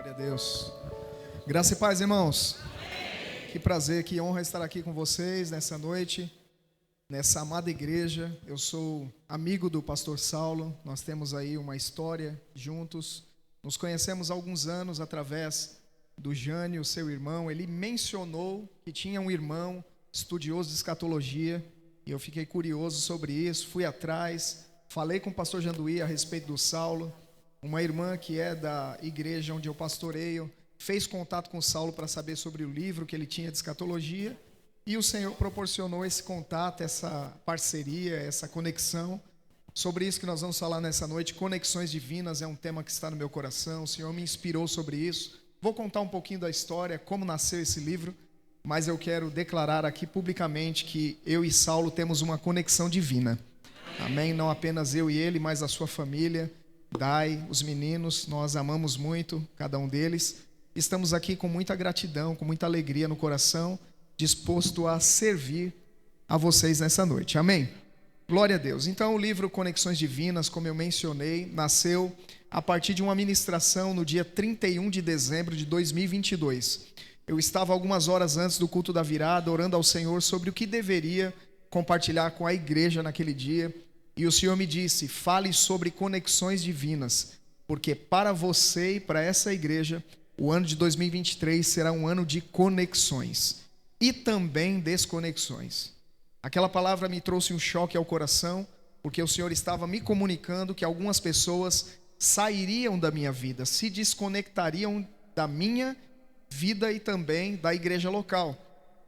Glória a Deus. Graça e paz, irmãos. Que prazer, que honra estar aqui com vocês nessa noite, nessa amada igreja. Eu sou amigo do pastor Saulo. Nós temos aí uma história juntos. Nos conhecemos há alguns anos através do Jânio, seu irmão. Ele mencionou que tinha um irmão estudioso de escatologia e eu fiquei curioso sobre isso. Fui atrás, falei com o pastor Janduí a respeito do Saulo. Uma irmã que é da igreja onde eu pastoreio fez contato com o Saulo para saber sobre o livro que ele tinha de escatologia, e o Senhor proporcionou esse contato, essa parceria, essa conexão. Sobre isso que nós vamos falar nessa noite. Conexões divinas é um tema que está no meu coração. O Senhor me inspirou sobre isso. Vou contar um pouquinho da história, como nasceu esse livro, mas eu quero declarar aqui publicamente que eu e Saulo temos uma conexão divina. Amém? Não apenas eu e ele, mas a sua família, Dai, os meninos, nós amamos muito cada um deles. Estamos aqui com muita gratidão, com muita alegria no coração, disposto a servir a vocês nessa noite. Amém? Glória a Deus. Então o livro Conexões Divinas, como eu mencionei, nasceu a partir de uma ministração no dia 31 de dezembro de 2022. Eu estava algumas horas antes do culto da virada, orando ao Senhor sobre o que deveria compartilhar com a igreja naquele dia. E o Senhor me disse: fale sobre conexões divinas, porque para você e para essa igreja, o ano de 2023 será um ano de conexões e também desconexões. Aquela palavra me trouxe um choque ao coração, porque o Senhor estava me comunicando que algumas pessoas sairiam da minha vida, se desconectariam da minha vida e também da igreja local.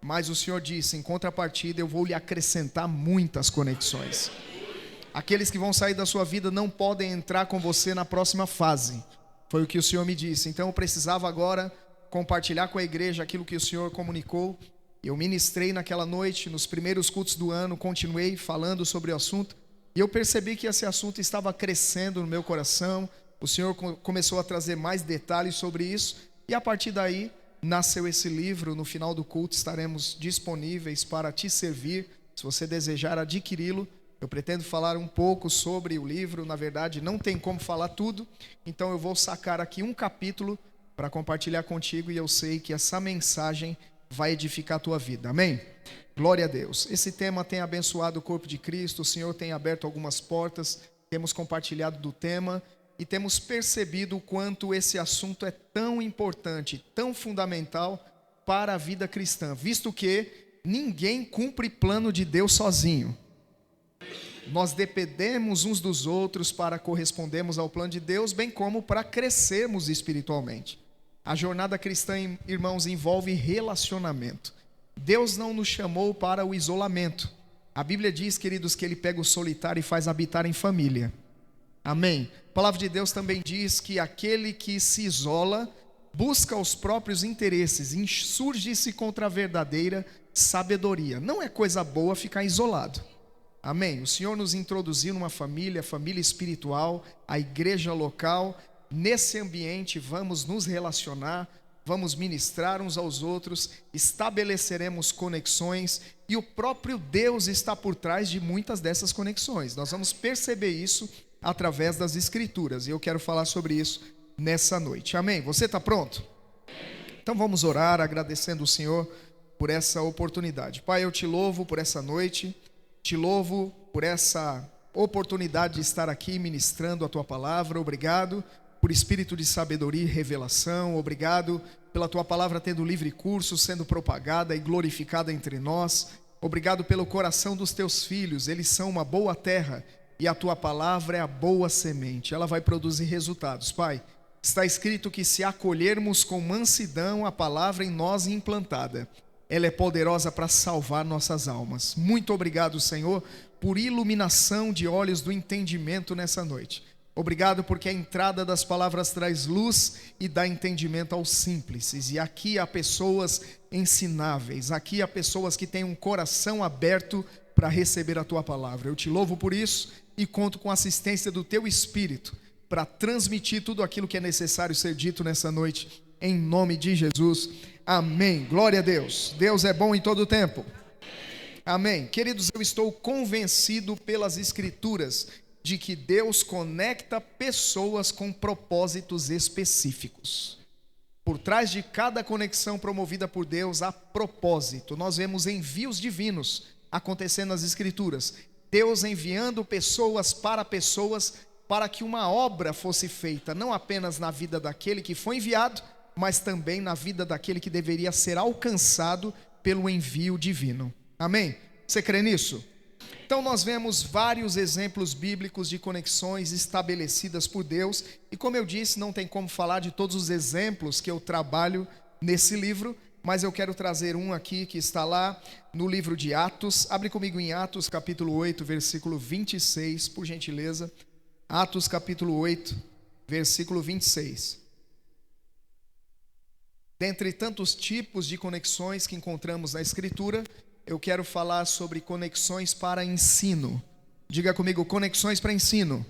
Mas o Senhor disse: em contrapartida, eu vou lhe acrescentar muitas conexões. Aqueles que vão sair da sua vida não podem entrar com você na próxima fase. Foi o que o Senhor me disse. Então eu precisava agora compartilhar com a igreja aquilo que o Senhor comunicou. Eu ministrei naquela noite, nos primeiros cultos do ano, continuei falando sobre o assunto. E eu percebi que esse assunto estava crescendo no meu coração. O Senhor começou a trazer mais detalhes sobre isso. E a partir daí, nasceu esse livro. No final do culto estaremos disponíveis para te servir, se você desejar adquiri-lo. Eu pretendo falar um pouco sobre o livro. Na verdade, não tem como falar tudo, então eu vou sacar aqui um capítulo para compartilhar contigo, e eu sei que essa mensagem vai edificar a tua vida. Amém? Glória a Deus. Esse tema tem abençoado o corpo de Cristo. O Senhor tem aberto algumas portas, temos compartilhado do tema e temos percebido o quanto esse assunto é tão importante, tão fundamental para a vida cristã, visto que ninguém cumpre plano de Deus sozinho. Nós dependemos uns dos outros para correspondermos ao plano de Deus, bem como para crescermos espiritualmente. A jornada cristã, irmãos, envolve relacionamento. Deus não nos chamou para o isolamento. A Bíblia diz, queridos, que Ele pega o solitário e faz habitar em família. Amém? A palavra de Deus também diz que aquele que se isola busca os próprios interesses, insurge-se contra a verdadeira sabedoria. Não é coisa boa ficar isolado. Amém? O Senhor nos introduziu numa família, família espiritual, a igreja local. Nesse ambiente vamos nos relacionar, vamos ministrar uns aos outros, estabeleceremos conexões, e o próprio Deus está por trás de muitas dessas conexões. Nós vamos perceber isso através das Escrituras, e eu quero falar sobre isso nessa noite. Amém? Você está pronto? Então vamos orar agradecendo o Senhor por essa oportunidade. Pai, eu te louvo por essa noite. Te louvo por essa oportunidade de estar aqui ministrando a Tua palavra. Obrigado por espírito de sabedoria e revelação. Obrigado pela Tua palavra tendo livre curso, sendo propagada e glorificada entre nós. Obrigado pelo coração dos Teus filhos. Eles são uma boa terra e a Tua palavra é a boa semente. Ela vai produzir resultados. Pai, está escrito que se acolhermos com mansidão a palavra em nós implantada, ela é poderosa para salvar nossas almas. Muito obrigado, Senhor, por iluminação de olhos do entendimento nessa noite. Obrigado porque a entrada das palavras traz luz e dá entendimento aos simples. E aqui há pessoas ensináveis, aqui há pessoas que têm um coração aberto para receber a Tua palavra. Eu te louvo por isso e conto com a assistência do Teu Espírito para transmitir tudo aquilo que é necessário ser dito nessa noite, em nome de Jesus. Amém. Glória a Deus. Deus é bom em todo o tempo. Amém. Queridos, eu estou convencido pelas Escrituras de que Deus conecta pessoas com propósitos específicos. Por trás de cada conexão promovida por Deus, há propósito. Nós vemos envios divinos acontecendo nas Escrituras. Deus enviando pessoas para que uma obra fosse feita, não apenas na vida daquele que foi enviado, mas também na vida daquele que deveria ser alcançado pelo envio divino. Amém? Você crê nisso? Então nós vemos vários exemplos bíblicos de conexões estabelecidas por Deus, e como eu disse, não tem como falar de todos os exemplos que eu trabalho nesse livro, mas eu quero trazer um aqui que está lá no livro de Atos. Abre comigo em Atos capítulo 8, versículo 26, por gentileza. Atos capítulo 8, versículo 26. Dentre tantos tipos de conexões que encontramos na Escritura, eu quero falar sobre conexões para ensino. Diga comigo, conexões para ensino.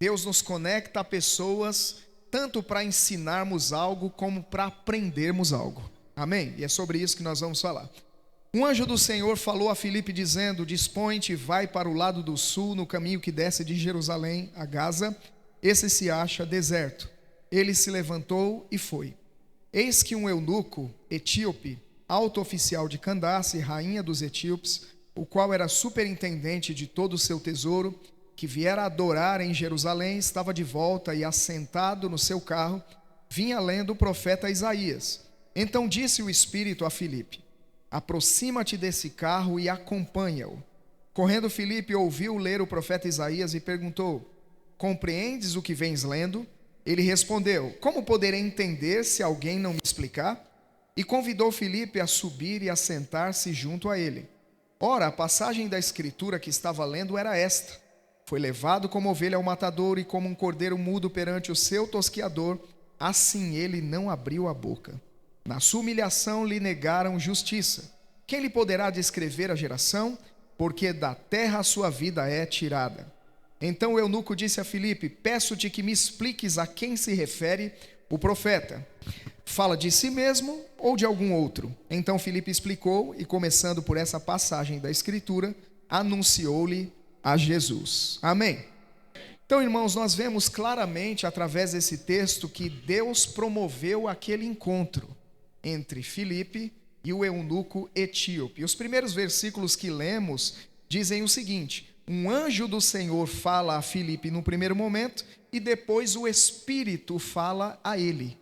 Deus nos conecta a pessoas tanto para ensinarmos algo como para aprendermos algo. Amém? E é sobre isso que nós vamos falar. Um anjo do Senhor falou a Filipe dizendo: dispõe-te e vai para o lado do sul, no caminho que desce de Jerusalém a Gaza. Esse se acha deserto. Ele se levantou e foi. Eis que um eunuco etíope, alto oficial de Candace, rainha dos etíopes, o qual era superintendente de todo o seu tesouro, que viera adorar em Jerusalém, estava de volta e assentado no seu carro, vinha lendo o profeta Isaías. Então disse o Espírito a Filipe: aproxima-te desse carro e acompanha-o. Correndo Filipe ouviu ler o profeta Isaías e perguntou: compreendes o que vens lendo? Ele respondeu: como poderei entender se alguém não me explicar? E convidou Filipe a subir e a sentar-se junto a ele. Ora, a passagem da escritura que estava lendo era esta: foi levado como ovelha ao matadouro, e como um cordeiro mudo perante o seu tosqueador, assim ele não abriu a boca. Na sua humilhação lhe negaram justiça. Quem lhe poderá descrever a geração? Porque da terra a sua vida é tirada. Então o eunuco disse a Filipe: peço-te que me expliques a quem se refere o profeta. Fala de si mesmo ou de algum outro? Então Filipe explicou, e começando por essa passagem da escritura, anunciou-lhe a Jesus. Amém? Então, irmãos, nós vemos claramente através desse texto que Deus promoveu aquele encontro entre Filipe e o eunuco etíope. Os primeiros versículos que lemos dizem o seguinte: um anjo do Senhor fala a Filipe no primeiro momento, e depois o Espírito fala a ele.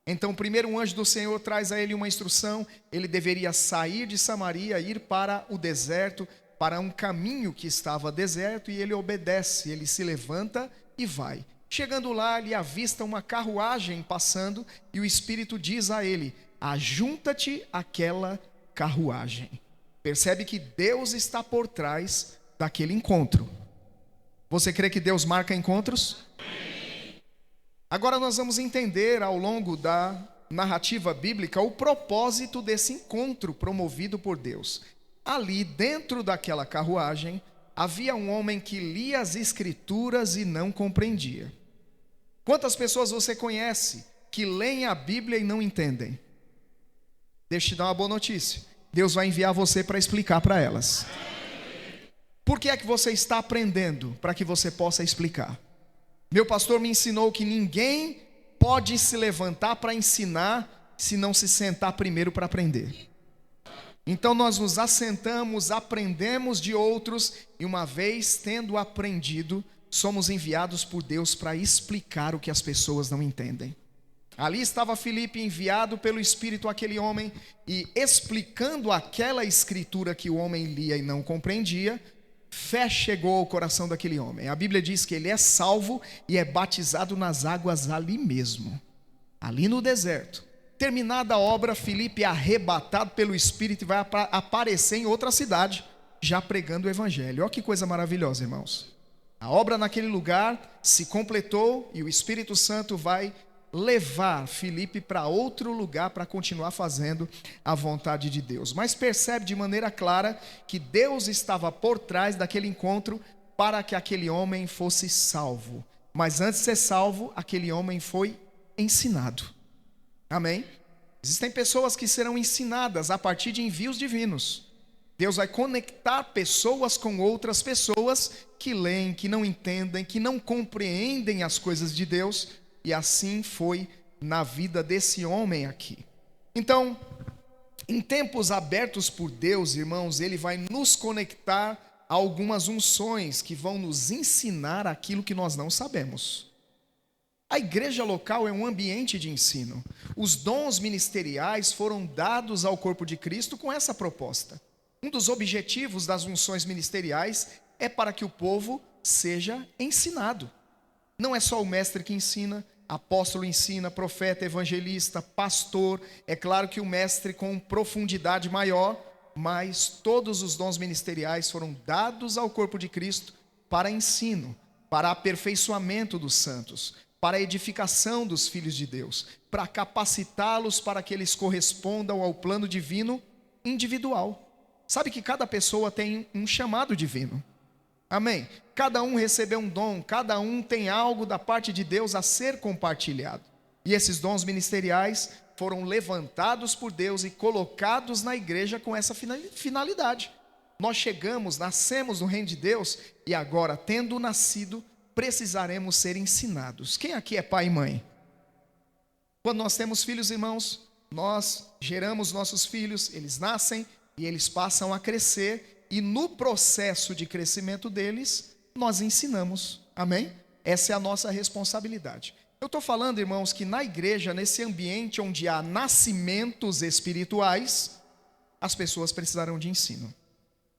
Então, primeiro um anjo do Senhor traz a ele uma instrução. Ele deveria sair de Samaria, ir para o deserto, para um caminho que estava deserto, e ele obedece, ele se levanta e vai. Chegando lá, ele avista uma carruagem passando, e o Espírito diz a ele: ajunta-te àquela carruagem. Percebe que Deus está por trás daquele encontro. Você crê que Deus marca encontros? Agora nós vamos entender ao longo da narrativa bíblica o propósito desse encontro promovido por Deus. Ali dentro daquela carruagem havia um homem que lia as escrituras e não compreendia. Quantas pessoas você conhece que leem a Bíblia e não entendem? Deixa eu te dar uma boa notícia: Deus vai enviar você para explicar para elas. Por que é que você está aprendendo? Para que você possa explicar. Meu pastor me ensinou que ninguém pode se levantar para ensinar se não se sentar primeiro para aprender. Então nós nos assentamos, aprendemos de outros, e uma vez tendo aprendido, somos enviados por Deus para explicar o que as pessoas não entendem. Ali estava Filipe, enviado pelo Espírito àquele homem, e explicando aquela escritura que o homem lia e não compreendia, fé chegou ao coração daquele homem. A Bíblia diz que ele é salvo e é batizado nas águas ali mesmo, ali no deserto. Terminada a obra, Filipe é arrebatado pelo Espírito e vai aparecer em outra cidade, já pregando o Evangelho. Olha que coisa maravilhosa, irmãos. A obra naquele lugar se completou e o Espírito Santo vai levar Filipe para outro lugar para continuar fazendo a vontade de Deus. Mas percebe de maneira clara que Deus estava por trás daquele encontro para que aquele homem fosse salvo. Mas antes de ser salvo, aquele homem foi ensinado. Amém? Existem pessoas que serão ensinadas a partir de envios divinos. Deus vai conectar pessoas com outras pessoas que leem, que não entendem, que não compreendem as coisas de Deus, e assim foi na vida desse homem aqui. Então, em tempos abertos por Deus, irmãos, Ele vai nos conectar a algumas unções que vão nos ensinar aquilo que nós não sabemos. A igreja local é um ambiente de ensino. Os dons ministeriais foram dados ao corpo de Cristo com essa proposta. Um dos objetivos das unções ministeriais é para que o povo seja ensinado. Não é só o mestre que ensina, apóstolo ensina, profeta, evangelista, pastor. É claro que o mestre com profundidade maior, mas todos os dons ministeriais foram dados ao corpo de Cristo para ensino, para aperfeiçoamento dos santos, para a edificação dos filhos de Deus, para capacitá-los para que eles correspondam ao plano divino individual. Sabe que cada pessoa tem um chamado divino. Amém? Cada um recebeu um dom, cada um tem algo da parte de Deus a ser compartilhado. E esses dons ministeriais foram levantados por Deus e colocados na igreja com essa finalidade. Nós chegamos, nascemos no reino de Deus e agora, tendo nascido, precisaremos ser ensinados. Quem aqui é pai e mãe? Quando nós temos filhos, irmãos, nós geramos nossos filhos, eles nascem e eles passam a crescer, e no processo de crescimento deles, nós ensinamos. Amém? Essa é a nossa responsabilidade. Eu estou falando, irmãos, que na igreja, nesse ambiente onde há nascimentos espirituais, as pessoas precisarão de ensino.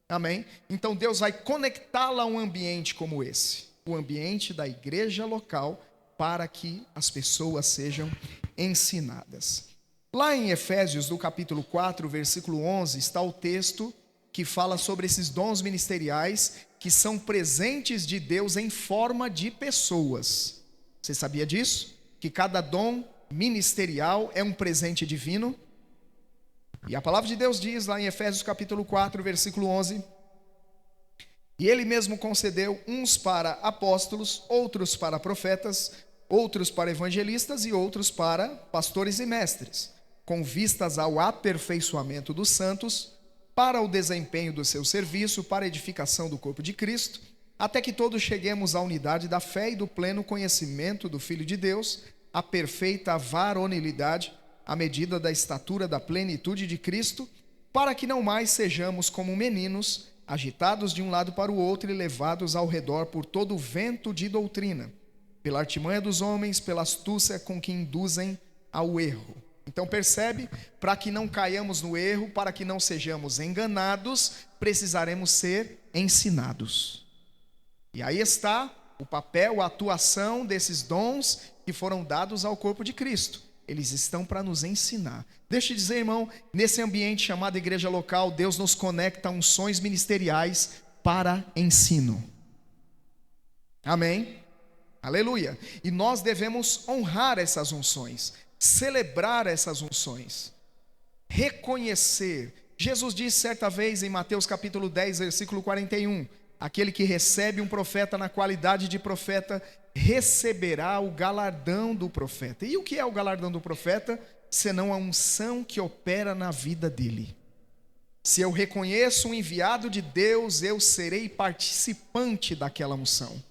Amém? Então Deus vai conectá-la a um ambiente como esse, o ambiente da igreja local, para que as pessoas sejam ensinadas. Lá em Efésios, no capítulo 4, versículo 11, está o texto que fala sobre esses dons ministeriais que são presentes de Deus em forma de pessoas. Você sabia disso? Que cada dom ministerial é um presente divino? E a palavra de Deus diz lá em Efésios capítulo 4, versículo 11: e ele mesmo concedeu uns para apóstolos, outros para profetas, outros para evangelistas e outros para pastores e mestres, com vistas ao aperfeiçoamento dos santos, para o desempenho do seu serviço, para a edificação do corpo de Cristo, até que todos cheguemos à unidade da fé e do pleno conhecimento do Filho de Deus, à perfeita varonilidade, à medida da estatura da plenitude de Cristo, para que não mais sejamos como meninos, agitados de um lado para o outro e levados ao redor por todo o vento de doutrina, pela artimanha dos homens, pela astúcia com que induzem ao erro. Então percebe, para que não caiamos no erro, para que não sejamos enganados, precisaremos ser ensinados. E aí está o papel, a atuação desses dons que foram dados ao corpo de Cristo. Eles estão para nos ensinar. Deixa eu dizer, irmão, nesse ambiente chamado igreja local, Deus nos conecta a unções ministeriais para ensino. Amém? Aleluia. E nós devemos honrar essas unções, celebrar essas unções, reconhecer. Jesus disse certa vez em Mateus capítulo 10, versículo 41, aquele que recebe um profeta na qualidade de profeta, receberá o galardão do profeta. E o que é o galardão do profeta? Senão a unção que opera na vida dele. Se eu reconheço um enviado de Deus, eu serei participante daquela unção.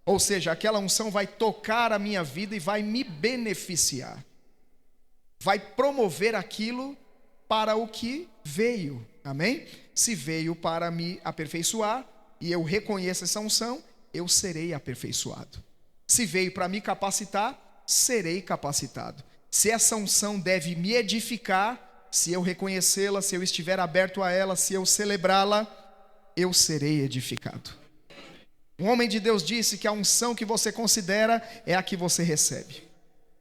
Ou seja, aquela unção vai tocar a minha vida e vai me beneficiar. Vai promover aquilo para o que veio. Amém? Se veio para me aperfeiçoar e eu reconheço essa unção, eu serei aperfeiçoado. Se veio para me capacitar, serei capacitado. Se essa unção deve me edificar, se eu reconhecê-la, se eu estiver aberto a ela, se eu celebrá-la, eu serei edificado. Um homem de Deus disse que a unção que você considera é a que você recebe.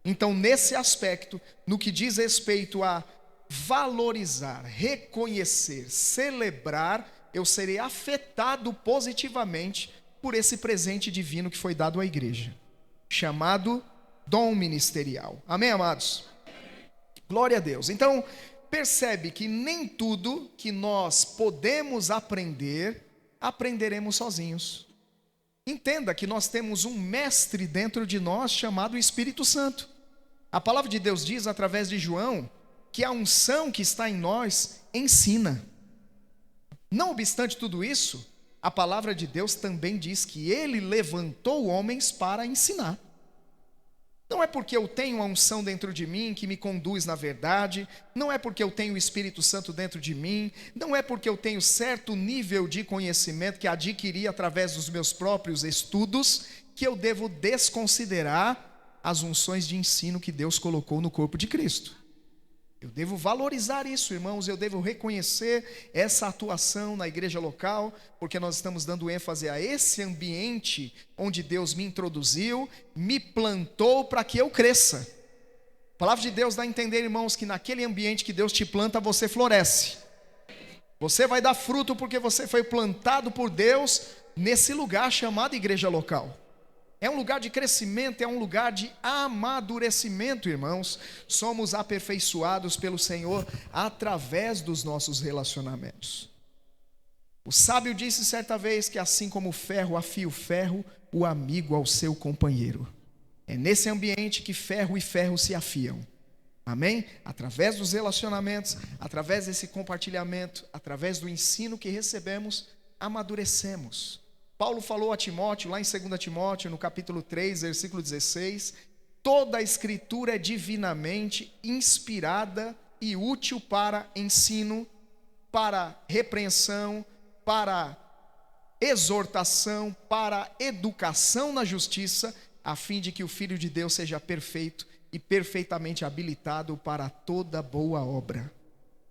Então, nesse aspecto, no que diz respeito a valorizar, reconhecer, celebrar, eu serei afetado positivamente por esse presente divino que foi dado à igreja, chamado dom ministerial. Amém, amados? Glória a Deus. Então, percebe que nem tudo que nós podemos aprender, aprenderemos sozinhos. Entenda que nós temos um mestre dentro de nós chamado Espírito Santo. A palavra de Deus diz através de João que a unção que está em nós ensina. Não obstante tudo isso, a palavra de Deus também diz que ele levantou homens para ensinar. Não Não é porque eu tenho a unção dentro de mim que me conduz na verdade, não é porque eu tenho o Espírito Santo dentro de mim, não é porque eu tenho certo nível de conhecimento que adquiri através dos meus próprios estudos, que eu devo desconsiderar as unções de ensino que Deus colocou no corpo de Cristo. Eu devo valorizar isso, irmãos, eu devo reconhecer essa atuação na igreja local, porque nós estamos dando ênfase a esse ambiente onde Deus me introduziu, me plantou para que eu cresça. A palavra de Deus dá a entender, irmãos, que naquele ambiente que Deus te planta, você floresce. Você vai dar fruto porque você foi plantado por Deus nesse lugar chamado igreja local. É um lugar de crescimento, é um lugar de amadurecimento, irmãos. Somos aperfeiçoados pelo Senhor através dos nossos relacionamentos. O sábio disse certa vez que assim como o ferro afia o ferro, o amigo ao seu companheiro. É nesse ambiente que ferro e ferro se afiam. Amém? Através dos relacionamentos, através desse compartilhamento, através do ensino que recebemos, amadurecemos. Paulo falou a Timóteo, lá em 2 Timóteo, no capítulo 3, versículo 16, toda a escritura é divinamente inspirada e útil para ensino, para repreensão, para exortação, para educação na justiça, a fim de que o Filho de Deus seja perfeito e perfeitamente habilitado para toda boa obra.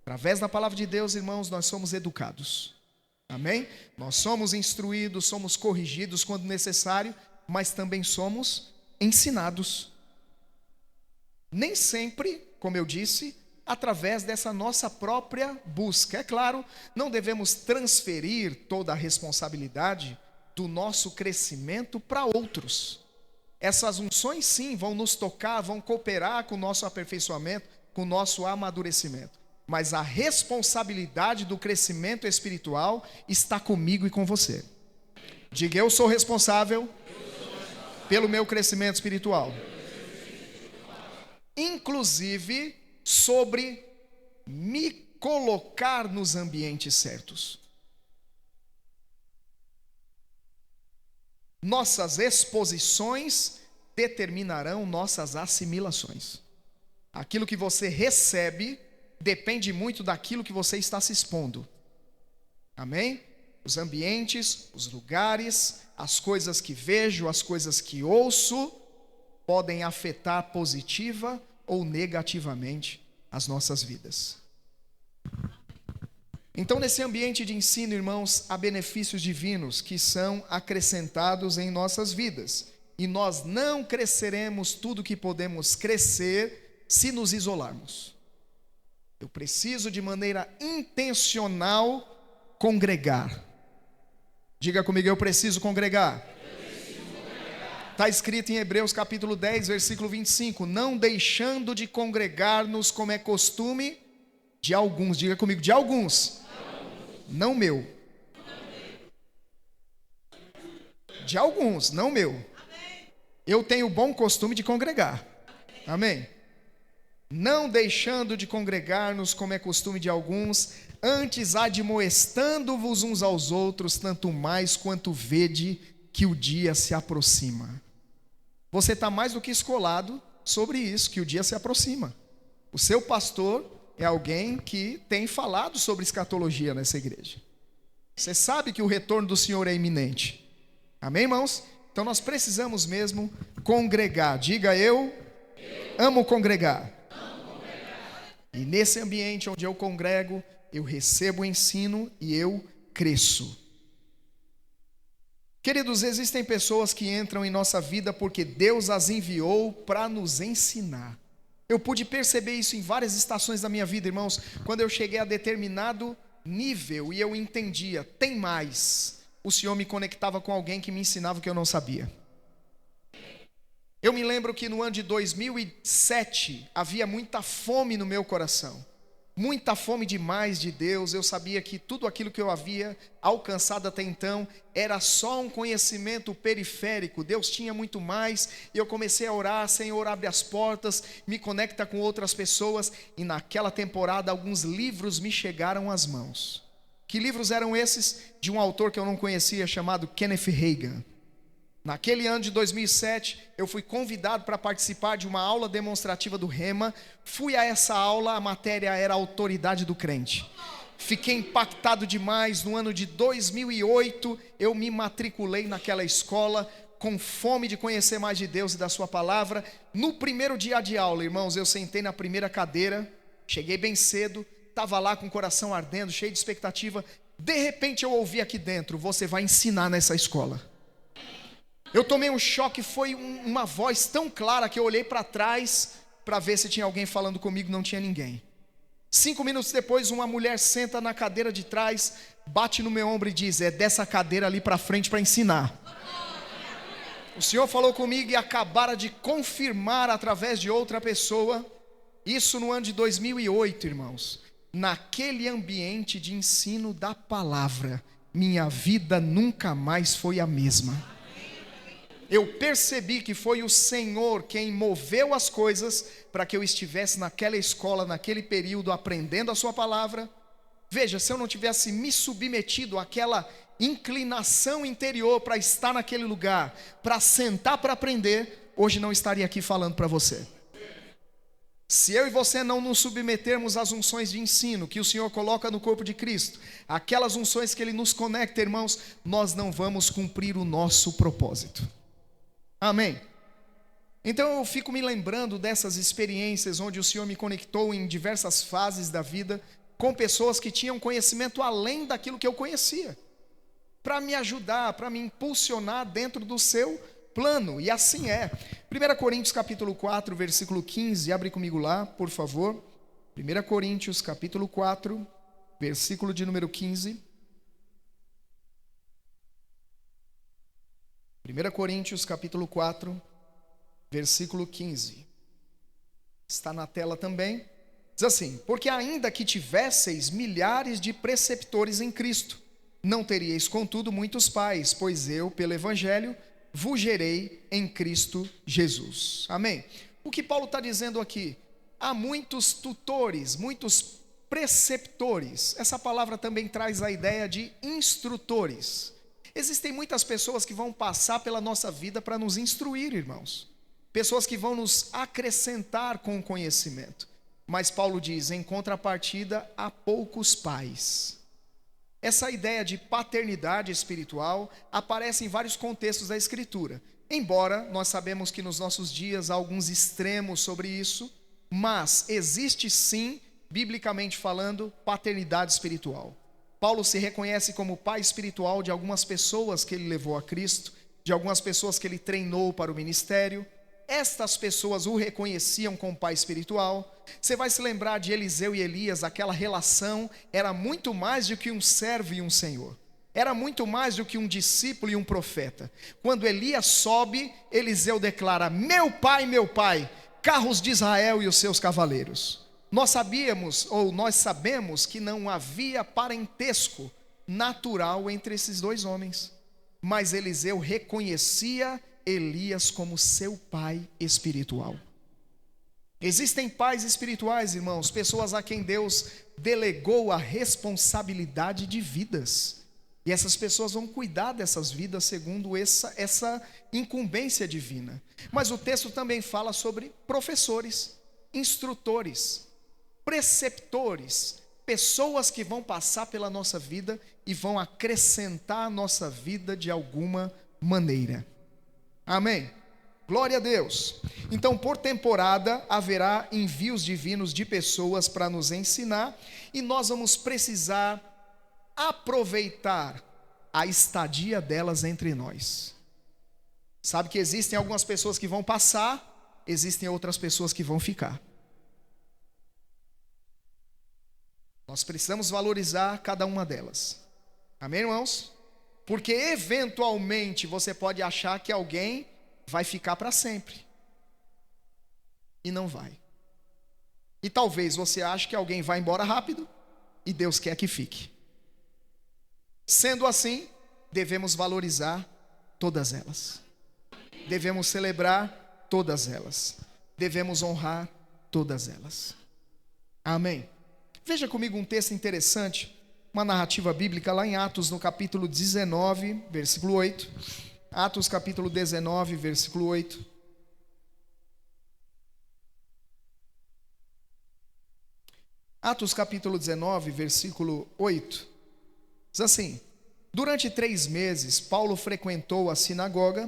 Através da palavra de Deus, irmãos, nós somos educados. Amém? Nós somos instruídos, somos corrigidos quando necessário, mas também somos ensinados. Nem sempre, como eu disse, através dessa nossa própria busca. É claro, não devemos transferir toda a responsabilidade do nosso crescimento para outros. Essas unções sim vão nos tocar, vão cooperar com o nosso aperfeiçoamento, com o nosso amadurecimento. Mas a responsabilidade do crescimento espiritual está comigo e com você. Diga, eu sou responsável pelo meu crescimento espiritual. Inclusive sobre me colocar nos ambientes certos. Nossas exposições determinarão nossas assimilações. Aquilo que você recebe depende muito daquilo que você está se expondo. Amém? Os ambientes, os lugares, as coisas que vejo, as coisas que ouço, podem afetar positiva ou negativamente as nossas vidas. Então, nesse ambiente de ensino, irmãos, há benefícios divinos que são acrescentados em nossas vidas. E nós não cresceremos tudo que podemos crescer se nos isolarmos. Eu preciso de maneira intencional congregar. Diga comigo, eu preciso congregar. Está escrito em Hebreus capítulo 10, versículo 25. Não deixando de congregar-nos como é costume de alguns. Diga comigo, de alguns. Não meu. De alguns, não meu. Eu tenho o bom costume de congregar. Amém? Não deixando de congregar-nos como é costume de alguns, antes admoestando-vos uns aos outros, tanto mais quanto vede que o dia se aproxima. Você está mais do que escolado sobre isso, que o dia se aproxima. O seu pastor é alguém que tem falado sobre escatologia nessa igreja. Você sabe que o retorno do Senhor é iminente. Amém, irmãos? Então nós precisamos mesmo congregar. Diga, eu amo congregar. E nesse ambiente onde eu congrego, eu recebo o ensino e eu cresço. Queridos, existem pessoas que entram em nossa vida porque Deus as enviou para nos ensinar. Eu pude perceber isso em várias estações da minha vida, irmãos, quando eu cheguei a determinado nível e eu entendia, tem mais. O Senhor me conectava com alguém que me ensinava o que eu não sabia. Eu me lembro que no ano de 2007 havia muita fome no meu coração, muita fome demais de Deus. Eu sabia que tudo aquilo que eu havia alcançado até então era só um conhecimento periférico. Deus tinha muito mais e eu comecei a orar. Senhor, abre as portas, me conecta com outras pessoas. E naquela temporada alguns livros me chegaram às mãos. Que livros eram esses? De um autor que eu não conhecia chamado Kenneth Hagin. Naquele ano de 2007, eu fui convidado para participar de uma aula demonstrativa do Rema. Fui a essa aula, a matéria era autoridade do crente. Fiquei impactado demais. No ano de 2008, eu me matriculei naquela escola, com fome de conhecer mais de Deus e da sua palavra. No primeiro dia de aula, irmãos, eu sentei na primeira cadeira, cheguei bem cedo, estava lá com o coração ardendo, cheio de expectativa. De repente eu ouvi aqui dentro: você vai ensinar nessa escola. Eu tomei um choque, foi uma voz tão clara que eu olhei para trás para ver se tinha alguém falando comigo, não tinha ninguém. 5 minutos depois, uma mulher senta na cadeira de trás, bate no meu ombro e diz: é dessa cadeira ali para frente para ensinar. O Senhor falou comigo e acabara de confirmar através de outra pessoa, isso no ano de 2008, irmãos. Naquele ambiente de ensino da palavra, minha vida nunca mais foi a mesma. Eu percebi que foi o Senhor quem moveu as coisas para que eu estivesse naquela escola, naquele período, aprendendo a sua palavra. Veja, se eu não tivesse me submetido àquela inclinação interior para estar naquele lugar, para sentar para aprender, hoje não estaria aqui falando para você. Se eu e você não nos submetermos às unções de ensino que o Senhor coloca no corpo de Cristo, aquelas unções que Ele nos conecta, irmãos, nós não vamos cumprir o nosso propósito. Amém? Então eu fico me lembrando dessas experiências onde o Senhor me conectou em diversas fases da vida com pessoas que tinham conhecimento além daquilo que eu conhecia, para me ajudar, para me impulsionar dentro do seu plano, e assim é. 1 Coríntios capítulo 4, versículo 15, abre comigo lá, por favor. 1 Coríntios capítulo 4, versículo de número 15. 1 Coríntios capítulo 4, versículo 15. Está na tela também. Diz assim: porque ainda que tivesseis milhares de preceptores em Cristo, não teríeis contudo muitos pais, pois eu, pelo Evangelho, vos gerei em Cristo Jesus. Amém? O que Paulo está dizendo aqui? Há muitos tutores, muitos preceptores. Essa palavra também traz a ideia de instrutores. Existem muitas pessoas que vão passar pela nossa vida para nos instruir, irmãos. Pessoas que vão nos acrescentar com o conhecimento. Mas Paulo diz, em contrapartida, há poucos pais. Essa ideia de paternidade espiritual aparece em vários contextos da Escritura. Embora nós sabemos que nos nossos dias há alguns extremos sobre isso, mas existe sim, biblicamente falando, paternidade espiritual. Paulo se reconhece como pai espiritual de algumas pessoas que ele levou a Cristo, de algumas pessoas que ele treinou para o ministério. Estas pessoas o reconheciam como pai espiritual. Você vai se lembrar de Eliseu e Elias, aquela relação era muito mais do que um servo e um senhor. Era muito mais do que um discípulo e um profeta. Quando Elias sobe, Eliseu declara: meu pai, carros de Israel e os seus cavaleiros. Nós sabemos que não havia parentesco natural entre esses dois homens. Mas Eliseu reconhecia Elias como seu pai espiritual. Existem pais espirituais, irmãos, pessoas a quem Deus delegou a responsabilidade de vidas. E essas pessoas vão cuidar dessas vidas segundo essa incumbência divina. Mas o texto também fala sobre professores, instrutores, preceptores, pessoas que vão passar pela nossa vida e vão acrescentar a nossa vida de alguma maneira. Amém? Glória a Deus. Então, por temporada, haverá envios divinos de pessoas para nos ensinar, e nós vamos precisar aproveitar a estadia delas entre nós. Sabe que existem algumas pessoas que vão passar, existem outras pessoas que vão ficar. Nós precisamos valorizar cada uma delas. Amém, irmãos? Porque eventualmente você pode achar que alguém vai ficar para sempre. E não vai. E talvez você ache que alguém vai embora rápido e Deus quer que fique. Sendo assim, devemos valorizar todas elas. Devemos celebrar todas elas. Devemos honrar todas elas. Amém. Veja comigo um texto interessante, uma narrativa bíblica lá em Atos, no capítulo 19, versículo 8. Atos capítulo 19, versículo 8. Atos capítulo 19, versículo 8. Diz assim: durante 3 meses, Paulo frequentou a sinagoga,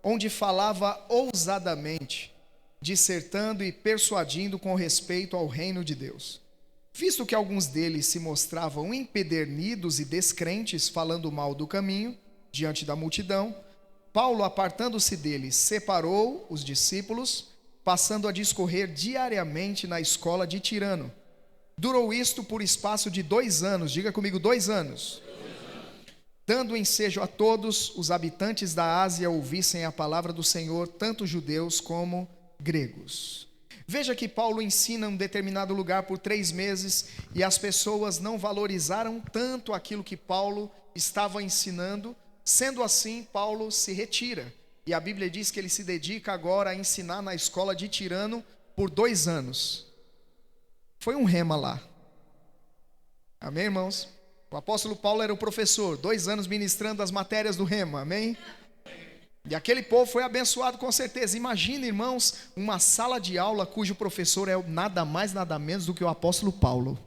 onde falava ousadamente, dissertando e persuadindo com respeito ao reino de Deus. Visto que alguns deles se mostravam empedernidos e descrentes, falando mal do caminho, diante da multidão, Paulo, apartando-se deles, separou os discípulos, passando a discorrer diariamente na escola de Tirano. Durou isto por espaço de 2 anos, diga comigo, 2 anos. Dando ensejo a todos os habitantes da Ásia ouvissem a palavra do Senhor, tanto judeus como gregos. Veja que Paulo ensina em um determinado lugar por 3 meses e as pessoas não valorizaram tanto aquilo que Paulo estava ensinando. Sendo assim, Paulo se retira. E a Bíblia diz que ele se dedica agora a ensinar na escola de Tirano por 2 anos. Foi um rema lá. Amém, irmãos? O apóstolo Paulo era o professor, 2 anos ministrando as matérias do rema, amém? E aquele povo foi abençoado com certeza. Imagina, irmãos, uma sala de aula cujo professor é nada mais, nada menos do que o apóstolo Paulo.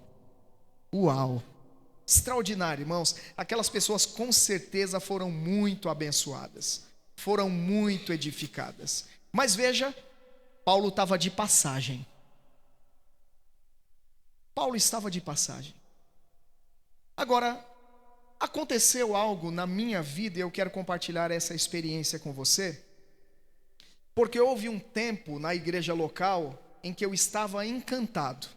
Uau! Extraordinário, irmãos. Aquelas pessoas com certeza foram muito abençoadas, foram muito edificadas. Mas veja, Paulo estava de passagem. Paulo estava de passagem. Agora, aconteceu algo na minha vida e eu quero compartilhar essa experiência com você, porque houve um tempo na igreja local em que eu estava encantado,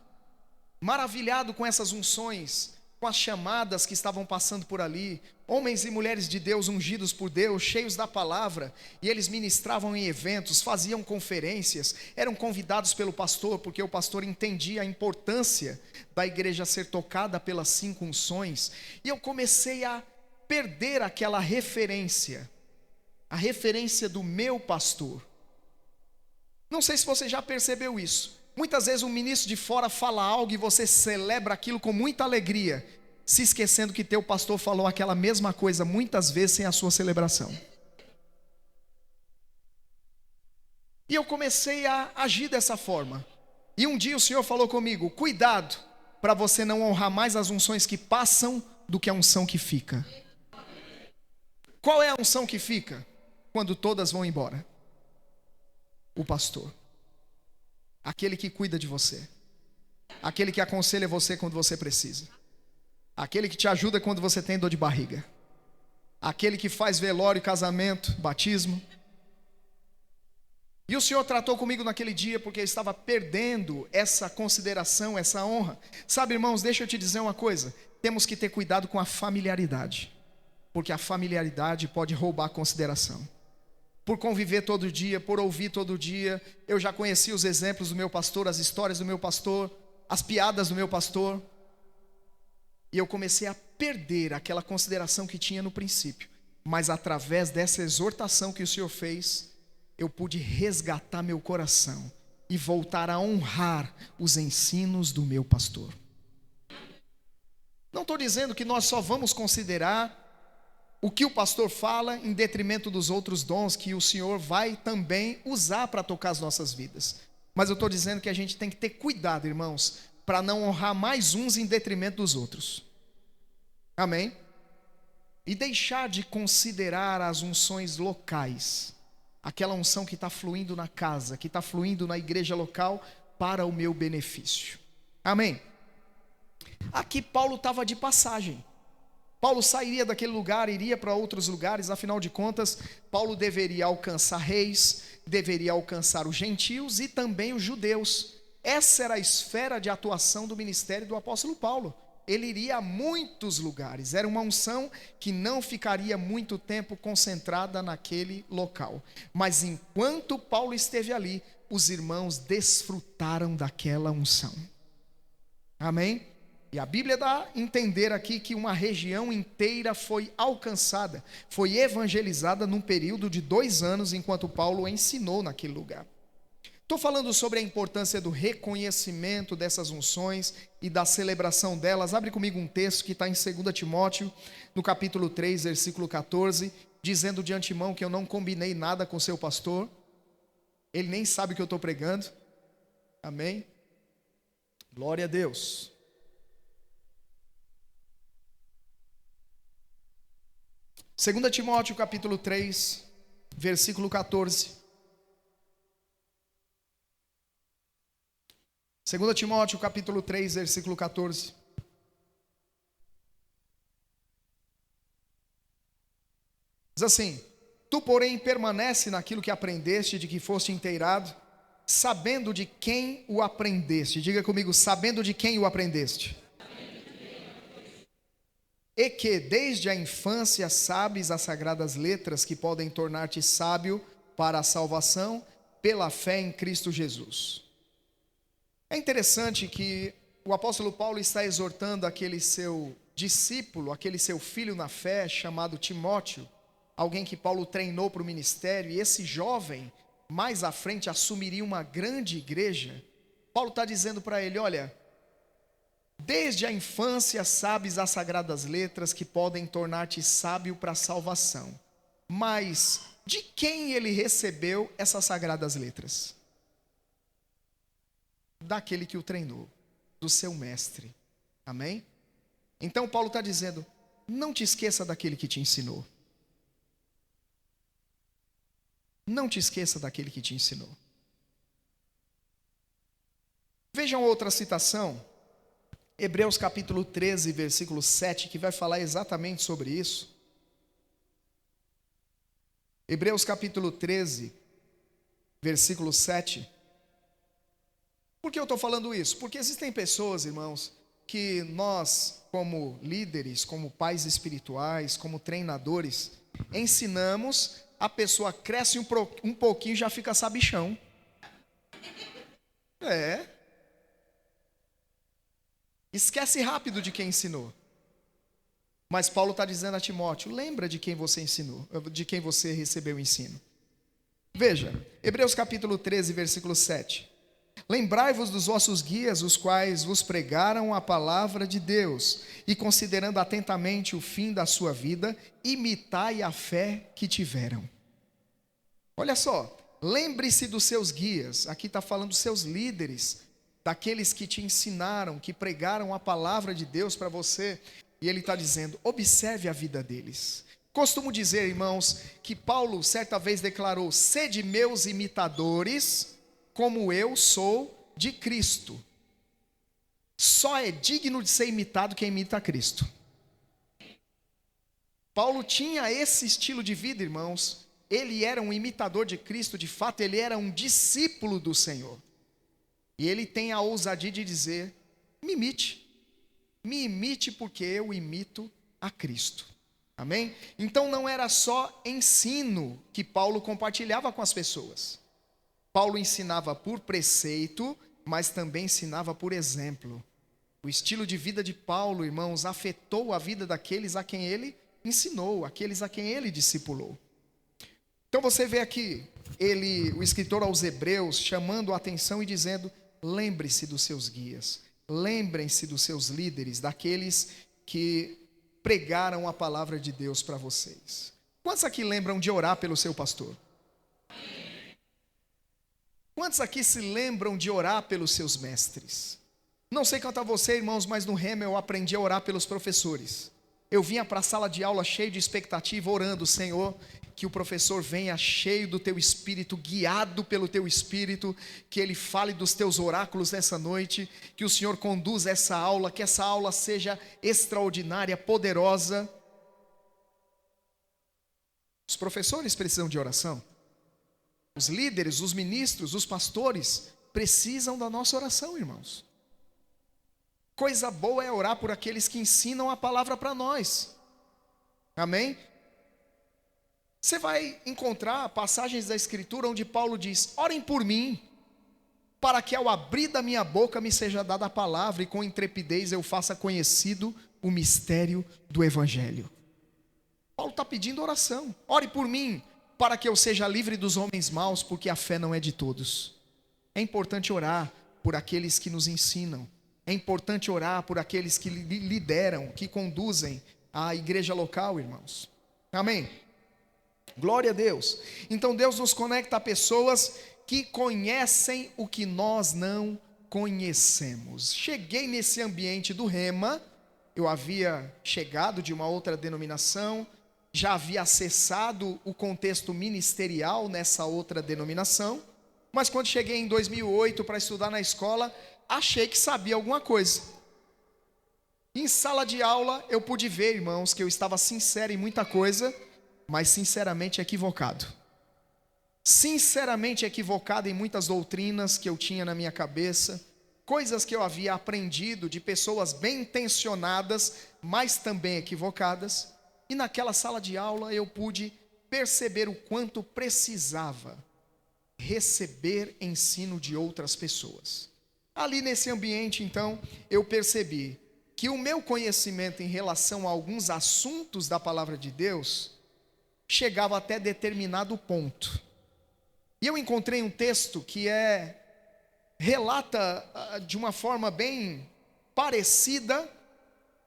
maravilhado com essas unções, com as chamadas que estavam passando por ali, homens e mulheres de Deus ungidos por Deus, cheios da palavra, e eles ministravam em eventos, faziam conferências, eram convidados pelo pastor, porque o pastor entendia a importância da igreja ser tocada pelas 5 unções, e eu comecei a perder aquela referência, a referência do meu pastor. Não sei se você já percebeu isso. Muitas vezes um ministro de fora fala algo e você celebra aquilo com muita alegria, se esquecendo que teu pastor falou aquela mesma coisa muitas vezes sem a sua celebração. E eu comecei a agir dessa forma. E um dia o Senhor falou comigo: cuidado para você não honrar mais as unções que passam do que a unção que fica. Qual é a unção que fica? Quando todas vão embora. O pastor. Aquele que cuida de você, aquele que aconselha você quando você precisa, aquele que te ajuda quando você tem dor de barriga, aquele que faz velório, casamento, batismo. E o Senhor tratou comigo naquele dia porque eu estava perdendo essa consideração, essa honra. Sabe, irmãos, deixa eu te dizer uma coisa: temos que ter cuidado com a familiaridade, porque a familiaridade pode roubar a consideração. Por conviver todo dia, por ouvir todo dia, eu já conheci os exemplos do meu pastor, as histórias do meu pastor, as piadas do meu pastor, e eu comecei a perder aquela consideração que tinha no princípio. Mas através dessa exortação que o Senhor fez, eu pude resgatar meu coração e voltar a honrar os ensinos do meu pastor. Não estou dizendo que nós só vamos considerar o que o pastor fala em detrimento dos outros dons que o Senhor vai também usar para tocar as nossas vidas. Mas eu estou dizendo que a gente tem que ter cuidado, irmãos, para não honrar mais uns em detrimento dos outros. Amém? E deixar de considerar as unções locais, aquela unção que está fluindo na casa, que está fluindo na igreja local para o meu benefício. Amém? Aqui Paulo estava de passagem. Paulo sairia daquele lugar, iria para outros lugares, afinal de contas, Paulo deveria alcançar reis, deveria alcançar os gentios e também os judeus. Essa era a esfera de atuação do ministério do apóstolo Paulo. Ele iria a muitos lugares, era uma unção que não ficaria muito tempo concentrada naquele local. Mas enquanto Paulo esteve ali, os irmãos desfrutaram daquela unção. Amém? E a Bíblia dá a entender aqui que uma região inteira foi alcançada, foi evangelizada num período de 2 anos, enquanto Paulo ensinou naquele lugar. Estou falando sobre a importância do reconhecimento dessas unções e da celebração delas. Abre comigo um texto que está em 2 Timóteo, no capítulo 3, versículo 14, dizendo de antemão que eu não combinei nada com seu pastor. Ele nem sabe o que eu estou pregando. Amém? Glória a Deus. Segunda Timóteo capítulo 3, versículo 14. 2 Timóteo capítulo 3, versículo 14. Diz assim: tu, porém, permanece naquilo que aprendeste, de que foste inteirado, sabendo de quem o aprendeste. Diga comigo, sabendo de quem o aprendeste. E que desde a infância sabes as sagradas letras que podem tornar-te sábio para a salvação pela fé em Cristo Jesus. É interessante que o apóstolo Paulo está exortando aquele seu discípulo, aquele seu filho na fé, chamado Timóteo, alguém que Paulo treinou para o ministério, e esse jovem, mais à frente, assumiria uma grande igreja. Paulo está dizendo para ele: olha, desde a infância sabes as sagradas letras que podem tornar-te sábio para a salvação. Mas de quem ele recebeu essas sagradas letras? Daquele que o treinou, do seu mestre. Amém? Então Paulo está dizendo: não te esqueça daquele que te ensinou. Não te esqueça daquele que te ensinou. Vejam outra citação, Hebreus capítulo 13, versículo 7, que vai falar exatamente sobre isso. Hebreus capítulo 13, versículo 7. Por que eu estou falando isso? Porque existem pessoas, irmãos, que nós, como líderes, como pais espirituais, como treinadores, ensinamos, a pessoa cresce um pouquinho e já fica sabichão. Esquece rápido de quem ensinou. Mas Paulo está dizendo a Timóteo: lembra de quem você ensinou, de quem você recebeu o ensino. Veja, Hebreus capítulo 13, versículo 7. Lembrai-vos dos vossos guias, os quais vos pregaram a palavra de Deus, e considerando atentamente o fim da sua vida, imitai a fé que tiveram. Olha só, lembre-se dos seus guias. Aqui está falando dos seus líderes, daqueles que te ensinaram, que pregaram a palavra de Deus para você. E ele está dizendo: observe a vida deles. Costumo dizer, irmãos, que Paulo certa vez declarou: sede meus imitadores, como eu sou de Cristo. Só é digno de ser imitado quem imita a Cristo. Paulo tinha esse estilo de vida, irmãos. Ele era um imitador de Cristo, de fato, ele era um discípulo do Senhor. E ele tem a ousadia de dizer: me imite porque eu imito a Cristo. Amém? Então não era só ensino que Paulo compartilhava com as pessoas. Paulo ensinava por preceito, mas também ensinava por exemplo. O estilo de vida de Paulo, irmãos, afetou a vida daqueles a quem ele ensinou, aqueles a quem ele discipulou. Então você vê aqui, o escritor aos Hebreus, chamando a atenção e dizendo: lembre-se dos seus guias, lembrem-se dos seus líderes, daqueles que pregaram a palavra de Deus para vocês. Quantos aqui lembram de orar pelo seu pastor? Quantos aqui se lembram de orar pelos seus mestres? Não sei quanto a você, irmãos, mas no Rema eu aprendi a orar pelos professores. Eu vinha para a sala de aula cheio de expectativa, orando: Senhor, que o professor venha cheio do teu espírito, guiado pelo teu espírito, que ele fale dos teus oráculos nessa noite, que o Senhor conduza essa aula, que essa aula seja extraordinária, poderosa. Os professores precisam de oração. Os líderes, os ministros, os pastores precisam da nossa oração, irmãos. Coisa boa é orar por aqueles que ensinam a palavra para nós. Amém? Você vai encontrar passagens da Escritura onde Paulo diz: orem por mim, para que ao abrir da minha boca me seja dada a palavra, e com intrepidez eu faça conhecido o mistério do Evangelho. Paulo está pedindo oração. Ore por mim, para que eu seja livre dos homens maus, porque a fé não é de todos. É importante orar por aqueles que nos ensinam. É importante orar por aqueles que lideram, que conduzem a igreja local, irmãos. Amém? Glória a Deus. Então Deus nos conecta a pessoas que conhecem o que nós não conhecemos. Cheguei nesse ambiente do Rema, eu havia chegado de uma outra denominação, já havia acessado o contexto ministerial nessa outra denominação, mas quando cheguei em 2008 para estudar na escola, achei que sabia alguma coisa. Em sala de aula eu pude ver, irmãos, que eu estava sincero em muita coisa, mas sinceramente equivocado. Sinceramente equivocado em muitas doutrinas que eu tinha na minha cabeça, coisas que eu havia aprendido de pessoas bem intencionadas, mas também equivocadas. E naquela sala de aula eu pude perceber o quanto precisava receber ensino de outras pessoas. Ali nesse ambiente, então, eu percebi que o meu conhecimento em relação a alguns assuntos da palavra de Deus chegava até determinado ponto. E eu encontrei um texto que relata de uma forma bem parecida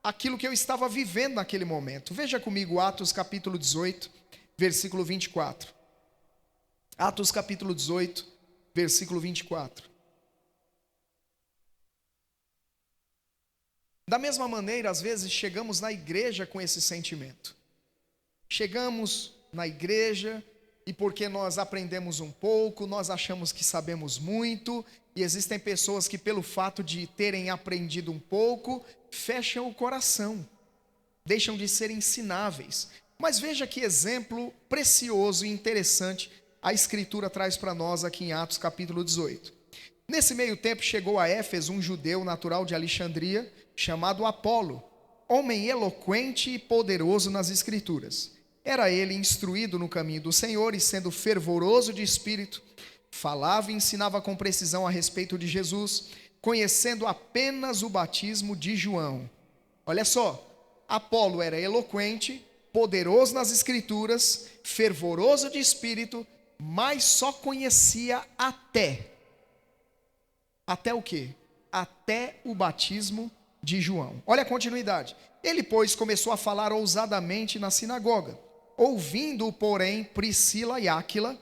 aquilo que eu estava vivendo naquele momento. Veja comigo Atos capítulo 18, versículo 24. Atos capítulo 18, versículo 24. Da mesma maneira, às vezes chegamos na igreja com esse sentimento. Chegamos na igreja e porque nós aprendemos um pouco, nós achamos que sabemos muito, e existem pessoas que pelo fato de terem aprendido um pouco, fecham o coração, deixam de ser ensináveis. Mas veja que exemplo precioso e interessante a Escritura traz para nós aqui em Atos capítulo 18. Nesse meio tempo chegou a Éfeso um judeu natural de Alexandria, chamado Apolo, homem eloquente e poderoso nas Escrituras. Era ele instruído no caminho do Senhor e sendo fervoroso de espírito, falava e ensinava com precisão a respeito de Jesus, conhecendo apenas o batismo de João. Olha só, Apolo era eloquente, poderoso nas Escrituras, fervoroso de espírito, mas só conhecia até o quê? Até o batismo de João. Olha a continuidade. Ele, pois, começou a falar ousadamente na sinagoga. Ouvindo-o, porém, Priscila e Áquila,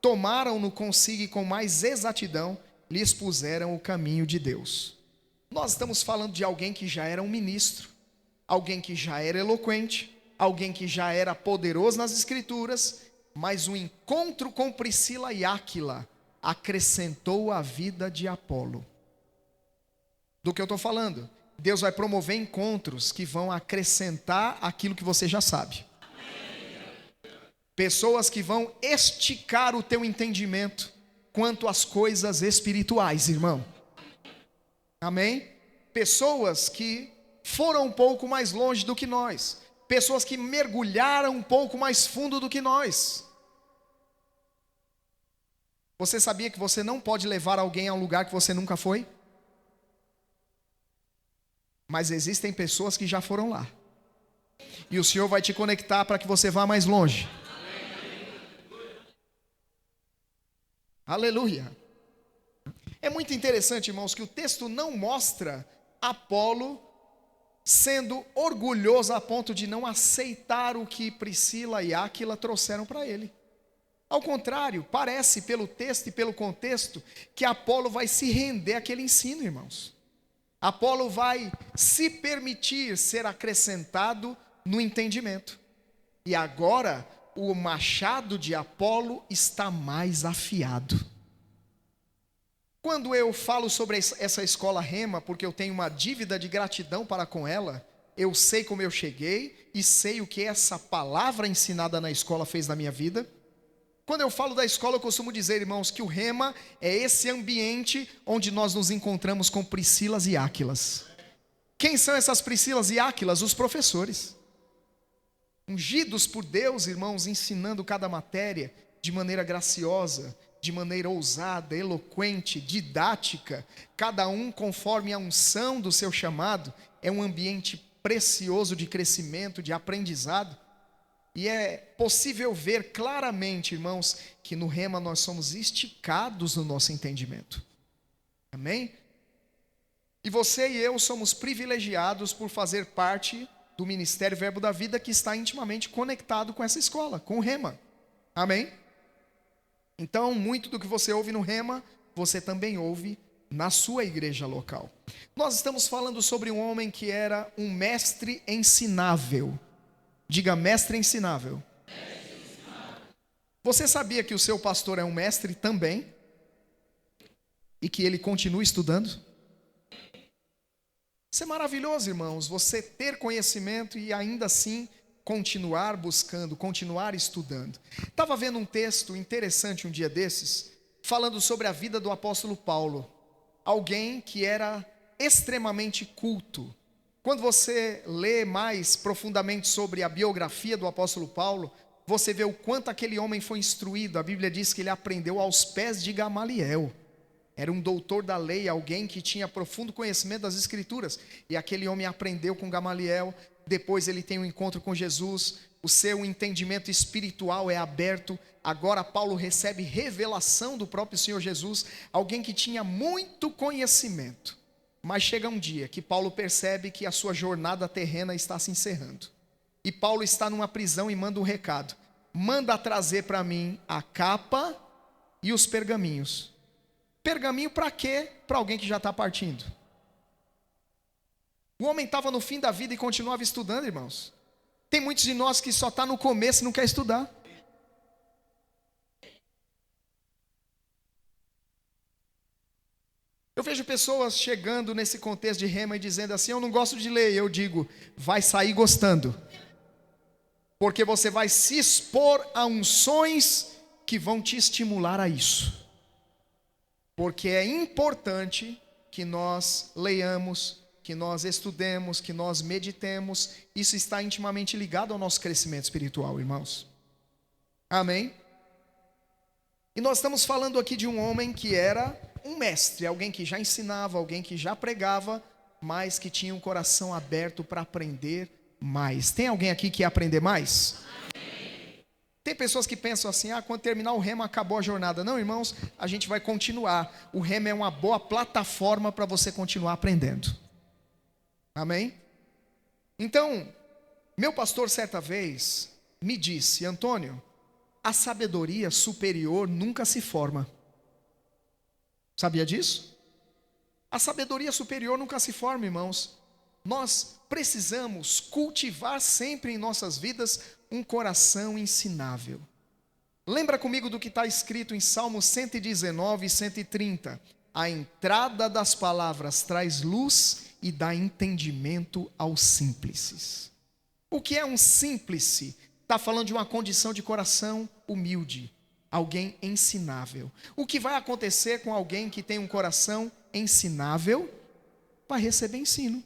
tomaram-no consigo e com mais exatidão lhe expuseram o caminho de Deus. Nós estamos falando de alguém que já era um ministro, alguém que já era eloquente, alguém que já era poderoso nas Escrituras, mas o encontro com Priscila e Áquila acrescentou a vida de Apolo. Do que eu estou falando? Deus vai promover encontros que vão acrescentar aquilo que você já sabe. Pessoas que vão esticar o teu entendimento quanto às coisas espirituais, irmão. Amém? Pessoas que foram um pouco mais longe do que nós. Pessoas que mergulharam um pouco mais fundo do que nós. Você sabia que você não pode levar alguém a um lugar que você nunca foi? Mas existem pessoas que já foram lá. E o Senhor vai te conectar para que você vá mais longe. Aleluia. É muito interessante, irmãos, que o texto não mostra Apolo sendo orgulhoso a ponto de não aceitar o que Priscila e Áquila trouxeram para ele. Ao contrário, parece pelo texto e pelo contexto que Apolo vai se render àquele ensino, irmãos. Apolo vai se permitir ser acrescentado no entendimento. E agora o machado de Apolo está mais afiado. Quando eu falo sobre essa escola Rema, porque eu tenho uma dívida de gratidão para com ela, eu sei como eu cheguei e sei o que essa palavra ensinada na escola fez na minha vida. Quando eu falo da escola, eu costumo dizer, irmãos, que o Rema é esse ambiente onde nós nos encontramos com Priscilas e Áquilas. Quem são essas Priscilas e Áquilas? Os professores. Ungidos por Deus, irmãos, ensinando cada matéria de maneira graciosa, de maneira ousada, eloquente, didática, cada um conforme a unção do seu chamado. É um ambiente precioso de crescimento, de aprendizado. E é possível ver claramente, irmãos, que no Rema nós somos esticados no nosso entendimento. Amém? E você e eu somos privilegiados por fazer parte do Ministério Verbo da Vida, que está intimamente conectado com essa escola, com o Rema. Amém? Então, muito do que você ouve no Rema, você também ouve na sua igreja local. Nós estamos falando sobre um homem que era um mestre ensinável. Diga, mestre ensinável. Você sabia que o seu pastor é um mestre também? E que ele continua estudando? Isso é maravilhoso, irmãos, você ter conhecimento e ainda assim continuar buscando, continuar estudando. Estava vendo um texto interessante um dia desses, falando sobre a vida do apóstolo Paulo. Alguém que era extremamente culto. Quando você lê mais profundamente sobre a biografia do apóstolo Paulo, você vê o quanto aquele homem foi instruído. A Bíblia diz que ele aprendeu aos pés de Gamaliel. Era um doutor da lei, alguém que tinha profundo conhecimento das Escrituras. E aquele homem aprendeu com Gamaliel. Depois ele tem um encontro com Jesus. O seu entendimento espiritual é aberto. Agora Paulo recebe revelação do próprio Senhor Jesus. Alguém que tinha muito conhecimento. Mas chega um dia que Paulo percebe que a sua jornada terrena está se encerrando. E Paulo está numa prisão e manda um recado. Manda trazer para mim a capa e os pergaminhos. Pergaminho para quê? Para alguém que já está partindo. O homem estava no fim da vida e continuava estudando, irmãos. Tem muitos de nós que só está no começo e não quer estudar. Eu vejo pessoas chegando nesse contexto de Rema e dizendo assim: eu não gosto de ler. Eu digo, vai sair gostando. Porque você vai se expor a unções que vão te estimular a isso. Porque é importante que nós leiamos, que nós estudemos, que nós meditemos. Isso está intimamente ligado ao nosso crescimento espiritual, irmãos. Amém? E nós estamos falando aqui de um homem que era um mestre, alguém que já ensinava, alguém que já pregava, mas que tinha um coração aberto para aprender mais. Tem alguém aqui que quer aprender mais? Tem pessoas que pensam assim: quando terminar o Rema acabou a jornada. Não, irmãos, a gente vai continuar. O Rema é uma boa plataforma para você continuar aprendendo. Amém? Então, meu pastor certa vez me disse: Antônio, a sabedoria superior nunca se forma. Sabia disso? A sabedoria superior nunca se forma, irmãos. Nós precisamos cultivar sempre em nossas vidas um coração ensinável. Lembra comigo do que está escrito em Salmos 119 e 130. A entrada das palavras traz luz e dá entendimento aos simples. O que é um símplice? Está falando de uma condição de coração humilde, alguém ensinável. O que vai acontecer com alguém que tem um coração ensinável? Vai receber ensino.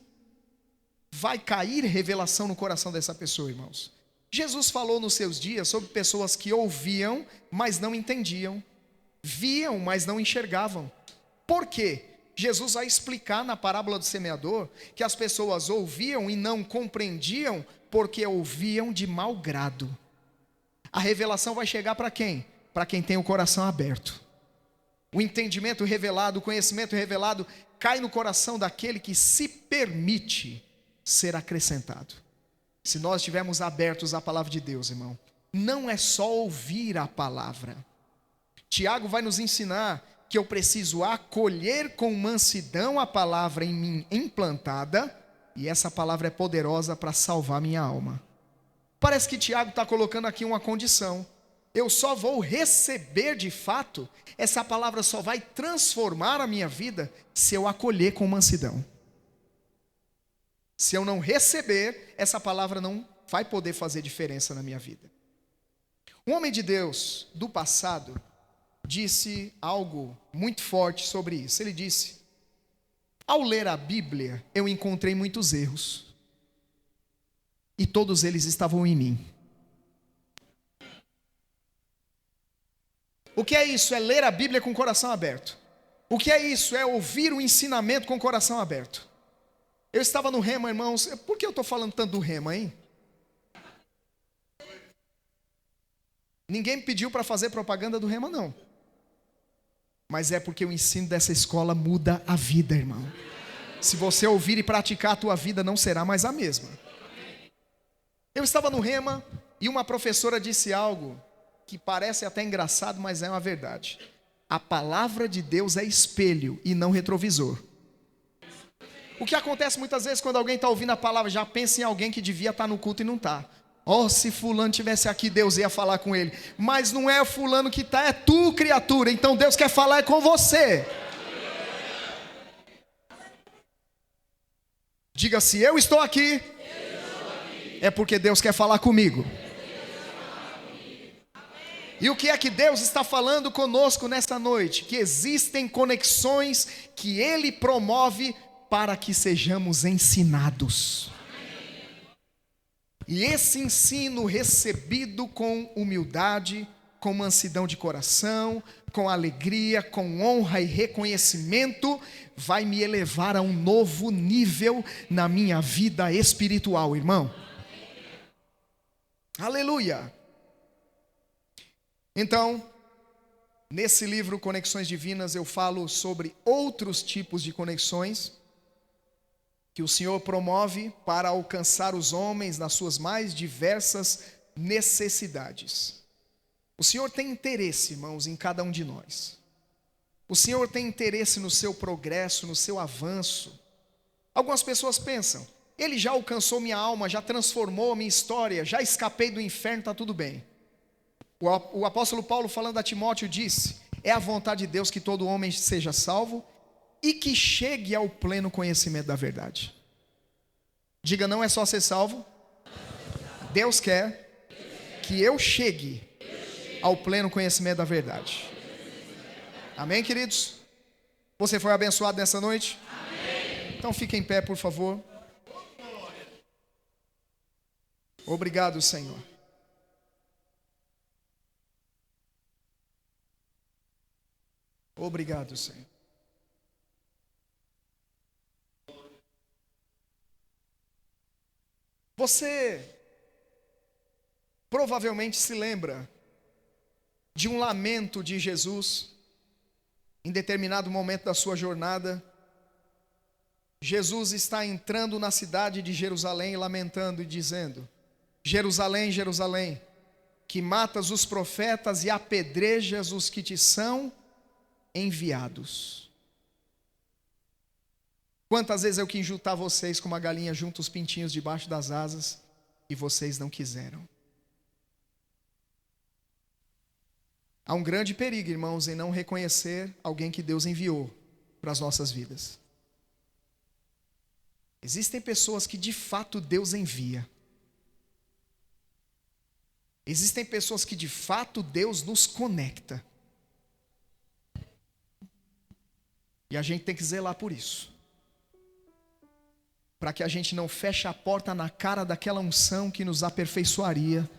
Vai cair revelação no coração dessa pessoa, irmãos. Jesus falou nos seus dias sobre pessoas que ouviam, mas não entendiam. Viam, mas não enxergavam. Por quê? Jesus vai explicar na parábola do semeador que as pessoas ouviam e não compreendiam porque ouviam de mau grado. A revelação vai chegar para quem? Para quem tem o coração aberto. O entendimento revelado, o conhecimento revelado cai no coração daquele que se permite ser acrescentado. Se nós estivermos abertos à palavra de Deus, irmão, não é só ouvir a palavra. Tiago vai nos ensinar que eu preciso acolher com mansidão a palavra em mim implantada, e essa palavra é poderosa para salvar minha alma. Parece que Tiago está colocando aqui uma condição. Eu só vou receber de fato, essa palavra só vai transformar a minha vida se eu acolher com mansidão. Se eu não receber, essa palavra não vai poder fazer diferença na minha vida. Um homem de Deus do passado disse algo muito forte sobre isso. Ele disse: ao ler a Bíblia, eu encontrei muitos erros. E todos eles estavam em mim. O que é isso? É ler a Bíblia com o coração aberto. O que é isso? É ouvir o ensinamento com o coração aberto. Eu estava no Rema, irmãos. Por que eu estou falando tanto do Rema, hein? Ninguém me pediu para fazer propaganda do Rema, não. Mas é porque o ensino dessa escola muda a vida, irmão. Se você ouvir e praticar, a tua vida não será mais a mesma. Eu estava no Rema e uma professora disse algo que parece até engraçado, mas é uma verdade. A palavra de Deus é espelho e não retrovisor. O que acontece muitas vezes quando alguém está ouvindo a palavra, já pensa em alguém que devia estar no culto e não está. Oh, se fulano tivesse aqui, Deus ia falar com ele. Mas não é fulano que está, é tu, criatura. Então Deus quer falar com você. Diga: se eu estou aqui, é porque Deus quer falar comigo. E o que é que Deus está falando conosco nesta noite? Que existem conexões que Ele promove para que sejamos ensinados. E esse ensino recebido com humildade, com mansidão de coração, com alegria, com honra e reconhecimento, vai me elevar a um novo nível na minha vida espiritual, irmão. Aleluia! Então, nesse livro Conexões Divinas, eu falo sobre outros tipos de conexões que o Senhor promove para alcançar os homens nas suas mais diversas necessidades. O Senhor tem interesse, irmãos, em cada um de nós. O Senhor tem interesse no seu progresso, no seu avanço. Algumas pessoas pensam: Ele já alcançou minha alma, já transformou a minha história, já escapei do inferno, está tudo bem. O apóstolo Paulo, falando a Timóteo, disse: é a vontade de Deus que todo homem seja salvo e que chegue ao pleno conhecimento da verdade. Diga: não é só ser salvo. Deus quer que eu chegue ao pleno conhecimento da verdade. Amém, queridos? Você foi abençoado nessa noite? Amém. Então fique em pé, por favor. Obrigado, Senhor. Obrigado, Senhor. Você provavelmente se lembra de um lamento de Jesus em determinado momento da sua jornada. Jesus está entrando na cidade de Jerusalém, lamentando e dizendo: Jerusalém, Jerusalém, que matas os profetas e apedrejas os que te são enviados. Quantas vezes eu quis juntar vocês como a galinha junta os pintinhos debaixo das asas e vocês não quiseram. Há um grande perigo, irmãos, em não reconhecer alguém que Deus enviou para as nossas vidas. Existem pessoas que de fato Deus envia. Existem pessoas que de fato Deus nos conecta. E a gente tem que zelar por isso. Para que a gente não feche a porta na cara daquela unção que nos aperfeiçoaria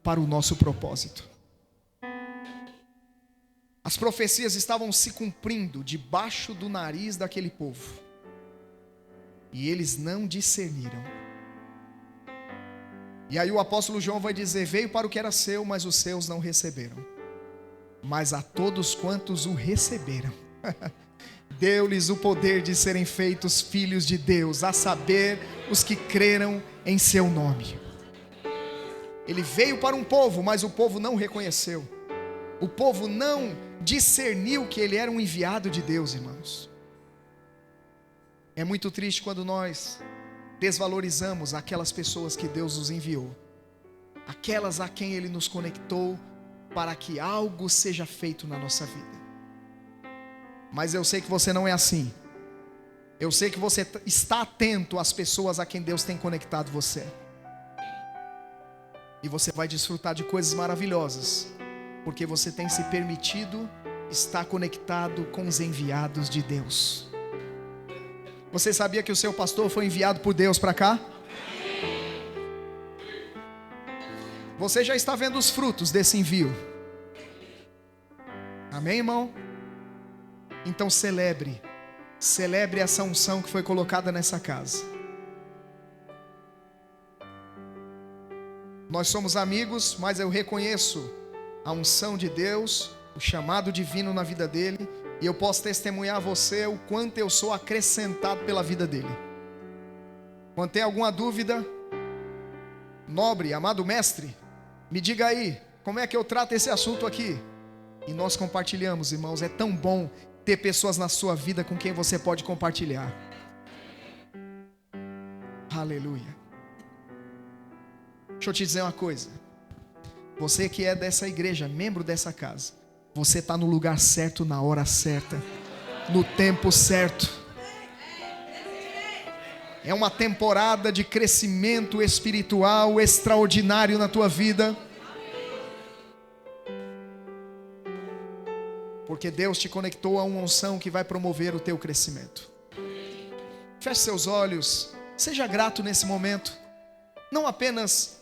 para o nosso propósito. As profecias estavam se cumprindo debaixo do nariz daquele povo. E eles não discerniram. E aí o apóstolo João vai dizer: veio para o que era seu, mas os seus não receberam. Mas a todos quantos o receberam, deu-lhes o poder de serem feitos filhos de Deus, a saber, os que creram em seu nome. Ele veio para um povo, mas o povo não reconheceu. O povo não discerniu que ele era um enviado de Deus, irmãos. É muito triste quando nós desvalorizamos aquelas pessoas que Deus nos enviou, aquelas a quem Ele nos conectou para que algo seja feito na nossa vida. Mas eu sei que você não é assim. Eu sei que você está atento às pessoas a quem Deus tem conectado você. E você vai desfrutar de coisas maravilhosas, porque você tem se permitido estar conectado com os enviados de Deus. Você sabia que o seu pastor foi enviado por Deus para cá? Você já está vendo os frutos desse envio. Amém, irmão? Então celebre essa unção que foi colocada nessa casa. Nós somos amigos, mas eu reconheço a unção de Deus, o chamado divino na vida dele, e eu posso testemunhar a você o quanto eu sou acrescentado pela vida dele. Quando tem alguma dúvida, nobre, amado mestre, me diga aí, como é que eu trato esse assunto aqui? E nós compartilhamos, irmãos. É tão bom ter pessoas na sua vida com quem você pode compartilhar. Aleluia. Deixa eu te dizer uma coisa. Você que é dessa igreja, membro dessa casa, você está no lugar certo, na hora certa, no tempo certo. É uma temporada de crescimento espiritual extraordinário na tua vida. Porque Deus te conectou a uma unção que vai promover o teu crescimento. Feche seus olhos. Seja grato nesse momento. Não apenas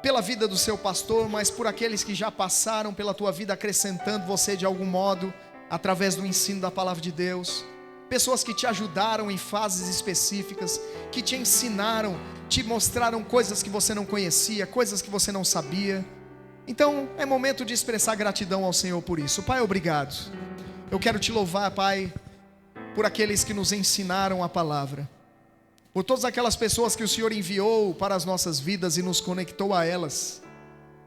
pela vida do seu pastor, mas por aqueles que já passaram pela tua vida, acrescentando você de algum modo, através do ensino da palavra de Deus. Pessoas que te ajudaram em fases específicas, que te ensinaram, te mostraram coisas que você não conhecia, coisas que você não sabia. Então é momento de expressar gratidão ao Senhor por isso. Pai, obrigado. Eu quero te louvar, Pai, por aqueles que nos ensinaram a palavra, por todas aquelas pessoas que o Senhor enviou para as nossas vidas e nos conectou a elas.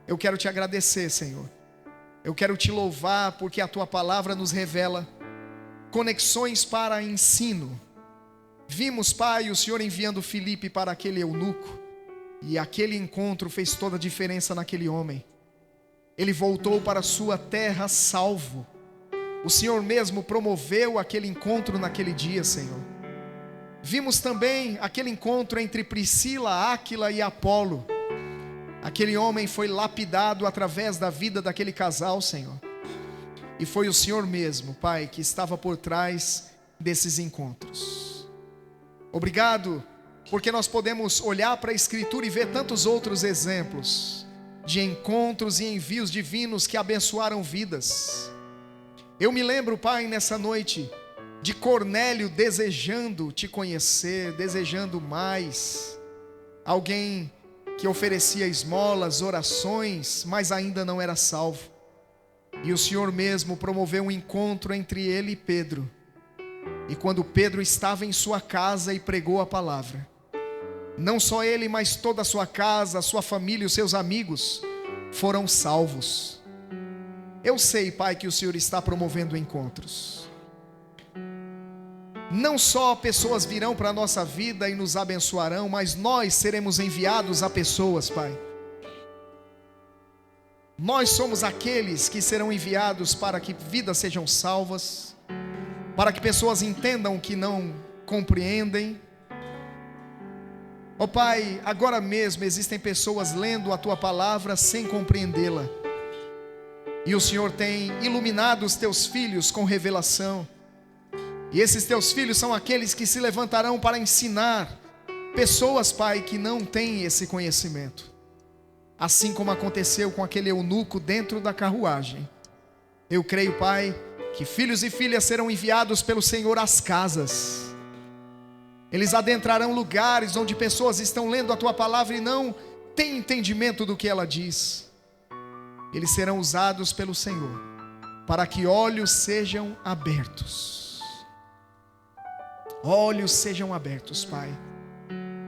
Eu quero te agradecer, Senhor. Eu quero te louvar porque a tua palavra nos revela conexões para ensino. Vimos, Pai, o Senhor enviando Filipe para aquele eunuco, e aquele encontro fez toda a diferença naquele homem. Ele voltou para a sua terra salvo. O Senhor mesmo promoveu aquele encontro naquele dia, Senhor. Vimos também aquele encontro entre Priscila, Áquila e Apolo. Aquele homem foi lapidado através da vida daquele casal, Senhor. E foi o Senhor mesmo, Pai, que estava por trás desses encontros. Obrigado, porque nós podemos olhar para a Escritura e ver tantos outros exemplos de encontros e envios divinos que abençoaram vidas. Eu me lembro, Pai, nessa noite, de Cornélio desejando te conhecer, desejando mais. Alguém que oferecia esmolas, orações, mas ainda não era salvo. E o Senhor mesmo promoveu um encontro entre ele e Pedro. E quando Pedro estava em sua casa e pregou a palavra, não só ele, mas toda a sua casa, a sua família e os seus amigos foram salvos. Eu sei, Pai, que o Senhor está promovendo encontros. Não só pessoas virão para a nossa vida e nos abençoarão, mas nós seremos enviados a pessoas, Pai. Nós somos aqueles que serão enviados para que vidas sejam salvas, para que pessoas entendam o que não compreendem. Ó Pai, agora mesmo existem pessoas lendo a Tua palavra sem compreendê-la, e o Senhor tem iluminado os Teus filhos com revelação, e esses Teus filhos são aqueles que se levantarão para ensinar pessoas, Pai, que não têm esse conhecimento. Assim como aconteceu com aquele eunuco dentro da carruagem. Eu creio, Pai, que filhos e filhas serão enviados pelo Senhor às casas. Eles adentrarão lugares onde pessoas estão lendo a Tua palavra e não têm entendimento do que ela diz. Eles serão usados pelo Senhor para que olhos sejam abertos. Olhos sejam abertos, Pai,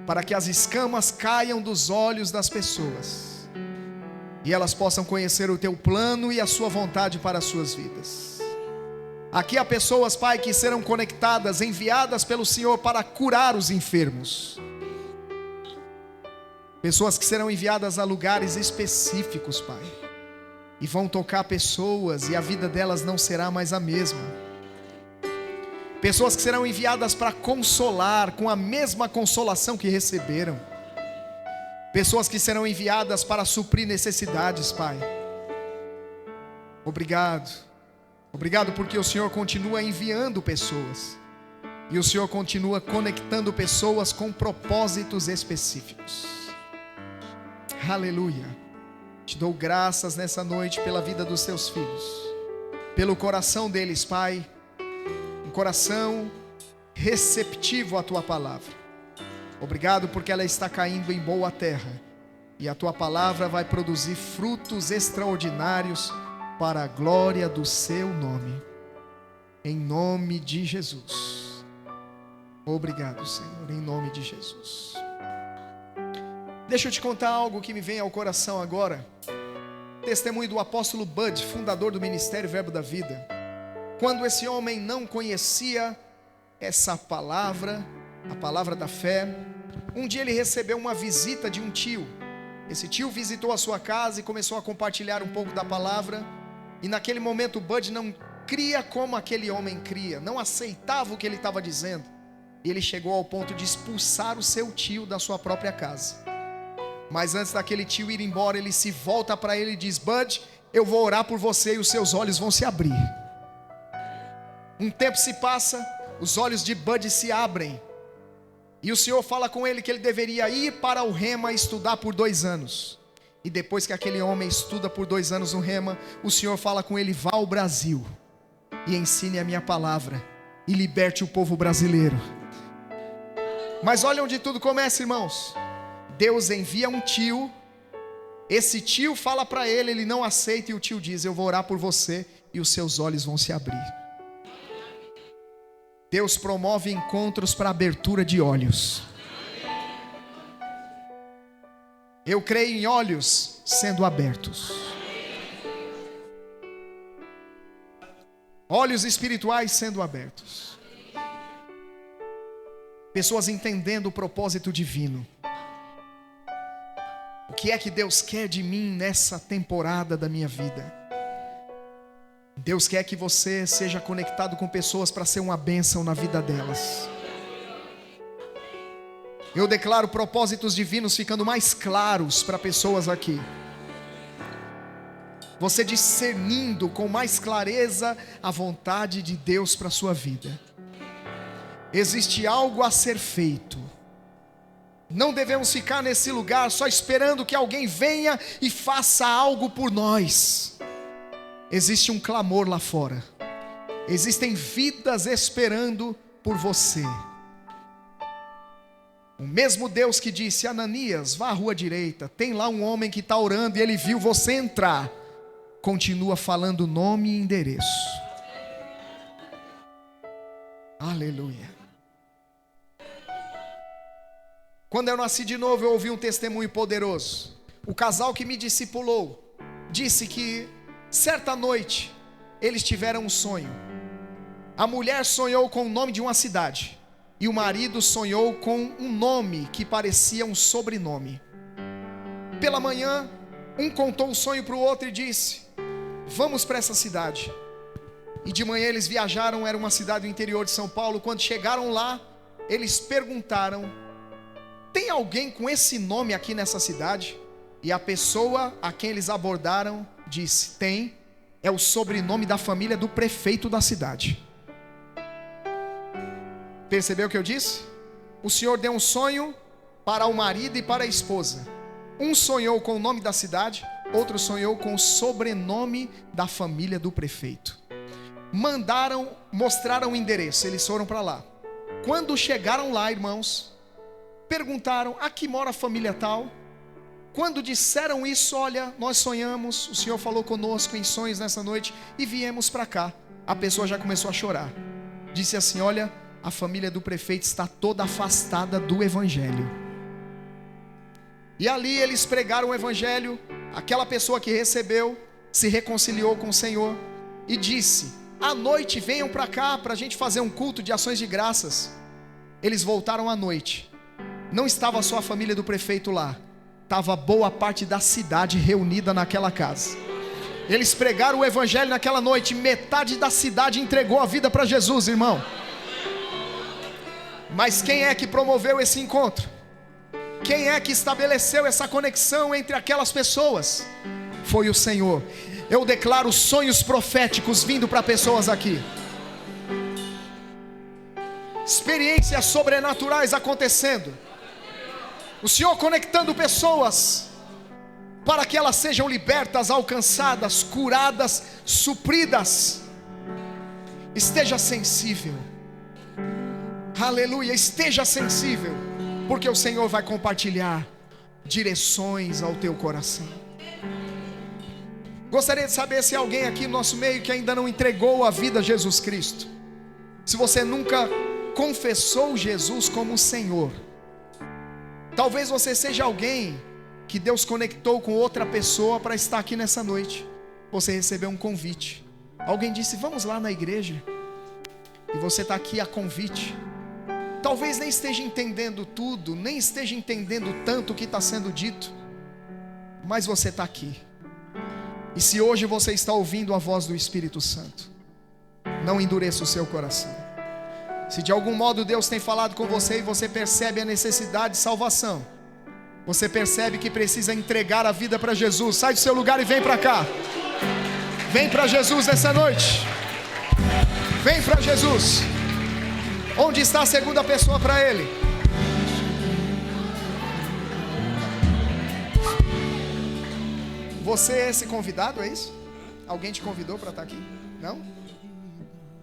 para que as escamas caiam dos olhos das pessoas e elas possam conhecer o Teu plano e a Sua vontade para as suas vidas. Aqui há pessoas, Pai, que serão conectadas, enviadas pelo Senhor para curar os enfermos. Pessoas que serão enviadas a lugares específicos, Pai, e vão tocar pessoas e a vida delas não será mais a mesma. Pessoas que serão enviadas para consolar com a mesma consolação que receberam. Pessoas que serão enviadas para suprir necessidades, Pai. Obrigado. Obrigado porque o Senhor continua enviando pessoas. E o Senhor continua conectando pessoas com propósitos específicos. Aleluia. Te dou graças nessa noite pela vida dos Teus filhos. Pelo coração deles, Pai. Um coração receptivo à Tua palavra. Obrigado porque ela está caindo em boa terra. E a Tua palavra vai produzir frutos extraordinários para a glória do Seu nome. Em nome de Jesus. Obrigado, Senhor, em nome de Jesus. Deixa eu te contar algo que me vem ao coração agora. testemunho do apóstolo Bud, fundador do Ministério Verbo da Vida. Quando esse homem não conhecia essa palavra, a palavra da fé, um dia ele recebeu uma visita de um tio. Esse tio visitou a sua casa e começou a compartilhar um pouco da palavra. E naquele momento o Bud não cria como aquele homem cria, não aceitava o que ele estava dizendo. E ele chegou ao ponto de expulsar o seu tio da sua própria casa. Mas antes daquele tio ir embora, ele se volta para ele e diz: Bud, eu vou orar por você e os seus olhos vão se abrir. Um tempo se passa, os olhos de Bud se abrem. E o Senhor fala com ele que ele deveria ir para o Rema estudar por 2 anos. E depois que aquele homem estuda por 2 anos no Rema, o Senhor fala com ele: vá ao Brasil e ensine a minha palavra e liberte o povo brasileiro. Mas olha onde tudo começa, irmãos. Deus envia um tio. Esse tio fala para ele, ele não aceita, e o tio diz: eu vou orar por você e os seus olhos vão se abrir. Deus promove encontros para abertura de olhos. Eu creio em olhos sendo abertos. Olhos espirituais sendo abertos. Pessoas entendendo o propósito divino. O que é que Deus quer de mim nessa temporada da minha vida? Deus quer que você seja conectado com pessoas para ser uma bênção na vida delas. Eu declaro propósitos divinos ficando mais claros para pessoas aqui. Você discernindo com mais clareza a vontade de Deus para a sua vida. Existe algo a ser feito. Não devemos ficar nesse lugar só esperando que alguém venha e faça algo por nós. Existe um clamor lá fora. Existem vidas esperando por você. O mesmo Deus que disse: Ananias, vá à rua direita, tem lá um homem que está orando e ele viu você entrar, continua falando nome e endereço. Aleluia. Quando eu nasci de novo, eu ouvi um testemunho poderoso. O casal que me discipulou disse que certa noite eles tiveram um sonho. A mulher sonhou com o nome de uma cidade e o marido sonhou com um nome que parecia um sobrenome. Pela manhã, um contou o sonho para o outro e disse: vamos para essa cidade. E de manhã eles viajaram, era uma cidade do interior de São Paulo. Quando chegaram lá, eles perguntaram: tem alguém com esse nome aqui nessa cidade? E a pessoa a quem eles abordaram disse: tem, é o sobrenome da família do prefeito da cidade. Percebeu o que eu disse? O Senhor deu um sonho para o marido e para a esposa. Um sonhou com o nome da cidade, outro sonhou com o sobrenome da família do prefeito. Mostraram o endereço, eles foram para lá. Quando chegaram lá, irmãos, perguntaram: aqui mora a família tal? Quando disseram isso: olha, nós sonhamos, o Senhor falou conosco em sonhos nessa noite e viemos para cá. A pessoa já começou a chorar. Disse assim: olha, a família do prefeito está toda afastada do evangelho. E ali eles pregaram o evangelho. Aquela pessoa que recebeu se reconciliou com o Senhor e disse: à noite venham para cá para a gente fazer um culto de ações de graças. Eles voltaram à noite. Não estava só a família do prefeito lá, estava boa parte da cidade reunida naquela casa. Eles pregaram o evangelho naquela noite. Metade da cidade entregou a vida para Jesus, irmão. Mas quem é que promoveu esse encontro? Quem é que estabeleceu essa conexão entre aquelas pessoas? Foi o Senhor. Eu declaro sonhos proféticos vindo para pessoas aqui. Experiências sobrenaturais acontecendo. O Senhor conectando pessoas para que elas sejam libertas, alcançadas, curadas, supridas. Esteja sensível. Aleluia, esteja sensível, porque o Senhor vai compartilhar direções ao teu coração. Gostaria de saber se há alguém aqui no nosso meio que ainda não entregou a vida a Jesus Cristo. Se você nunca confessou Jesus como Senhor. Talvez você seja alguém que Deus conectou com outra pessoa para estar aqui nessa noite. Você recebeu um convite. Alguém disse, vamos lá na igreja. E você está aqui a convite. Talvez nem esteja entendendo tudo, nem esteja entendendo tanto o que está sendo dito, mas você está aqui. E se hoje você está ouvindo a voz do Espírito Santo, não endureça o seu coração. Se de algum modo Deus tem falado com você e você percebe a necessidade de salvação, você percebe que precisa entregar a vida para Jesus, sai do seu lugar e vem para cá. Vem para Jesus nessa noite. Vem para Jesus. Onde está a segunda pessoa para Ele? Você é esse convidado, é isso? Alguém te convidou para estar aqui? Não?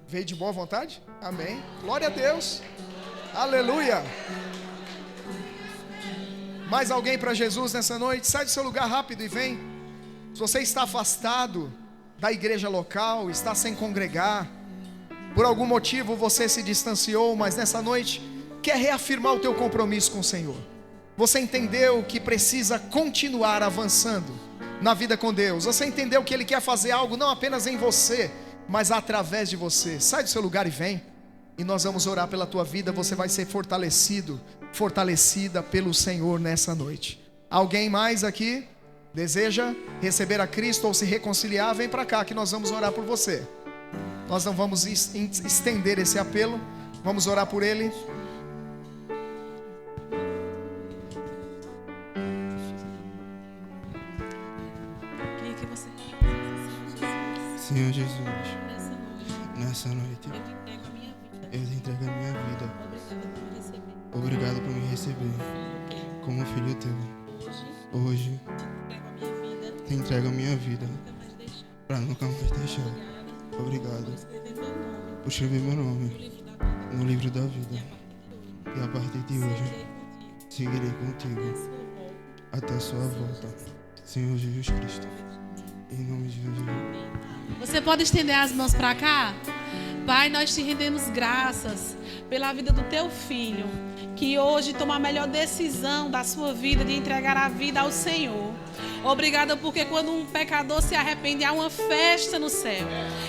Veio de boa vontade? Amém. Glória a Deus. Aleluia. Mais alguém para Jesus nessa noite? Sai do seu lugar rápido e vem. Se você está afastado da igreja local, está sem congregar, por algum motivo você se distanciou, mas nessa noite quer reafirmar o teu compromisso com o Senhor. Você entendeu que precisa continuar avançando na vida com Deus. Você entendeu que Ele quer fazer algo não apenas em você, mas através de você. Sai do seu lugar e vem. E nós vamos orar pela tua vida. Você vai ser fortalecido, fortalecida pelo Senhor nessa noite. Alguém mais aqui deseja receber a Cristo ou se reconciliar? Vem para cá que nós vamos orar por você. Nós não vamos estender esse apelo. Vamos orar por ele. Senhor Jesus, nessa noite eu te entrego a minha vida. Obrigado por me receber como filho teu. Hoje te entrego a minha vida para nunca mais deixar. Obrigado por escrever meu nome no livro da vida. E a partir de hoje seguirei contigo até a sua volta. Senhor Jesus Cristo, em nome de Jesus. Você pode estender as mãos para cá? Pai, nós te rendemos graças pela vida do teu filho, que hoje toma a melhor decisão da sua vida de entregar a vida ao Senhor. Obrigada porque quando um pecador se arrepende, há uma festa no céu.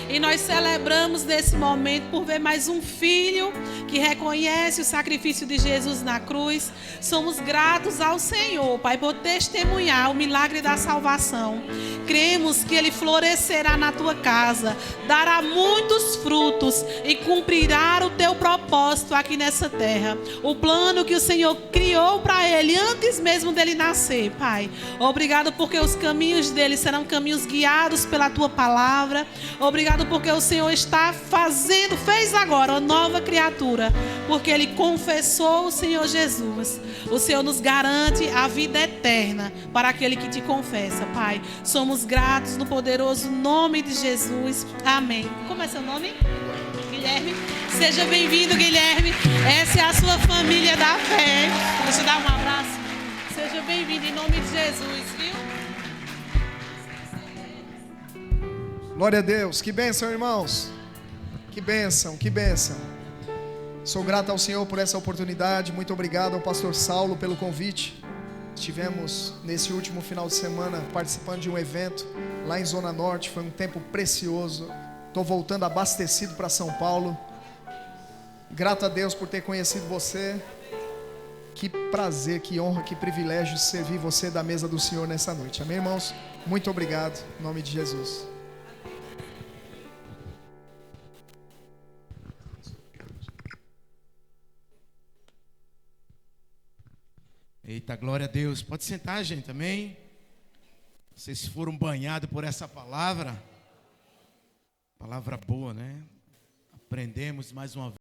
E nós celebramos nesse momento por ver mais um filho que reconhece o sacrifício de Jesus na cruz. Somos gratos ao Senhor, Pai, por testemunhar o milagre da salvação. Cremos que Ele florescerá na tua casa, dará muitos frutos e cumprirá o teu propósito aqui nessa terra. O plano que o Senhor criou para ele antes mesmo dele nascer, Pai. Obrigado porque os caminhos dele serão caminhos guiados pela tua palavra. Obrigado porque o Senhor está fez agora uma nova criatura, porque ele confessou o Senhor Jesus. O Senhor nos garante a vida eterna para aquele que te confessa, Pai. Somos gratos no poderoso nome de Jesus. Amém. Como é seu nome? Guilherme. Seja bem-vindo, Guilherme. Essa é a sua família da fé. Deixa eu dar um abraço. Seja bem-vindo em nome de Jesus, viu? Glória a Deus. Que bênção, irmãos. Que bênção, que bênção. Sou grato ao Senhor por essa oportunidade. Muito obrigado ao pastor Saulo pelo convite. Estivemos nesse último final de semana participando de um evento lá em Zona Norte. Foi um tempo precioso. Estou voltando abastecido para São Paulo. Grato a Deus por ter conhecido você. Que prazer, que honra, que privilégio servir você da mesa do Senhor nessa noite. Amém, irmãos? Muito obrigado. Em nome de Jesus. Eita, glória a Deus. Pode sentar, gente, amém? Vocês foram banhados por essa palavra. Palavra boa, né? Aprendemos mais uma vez.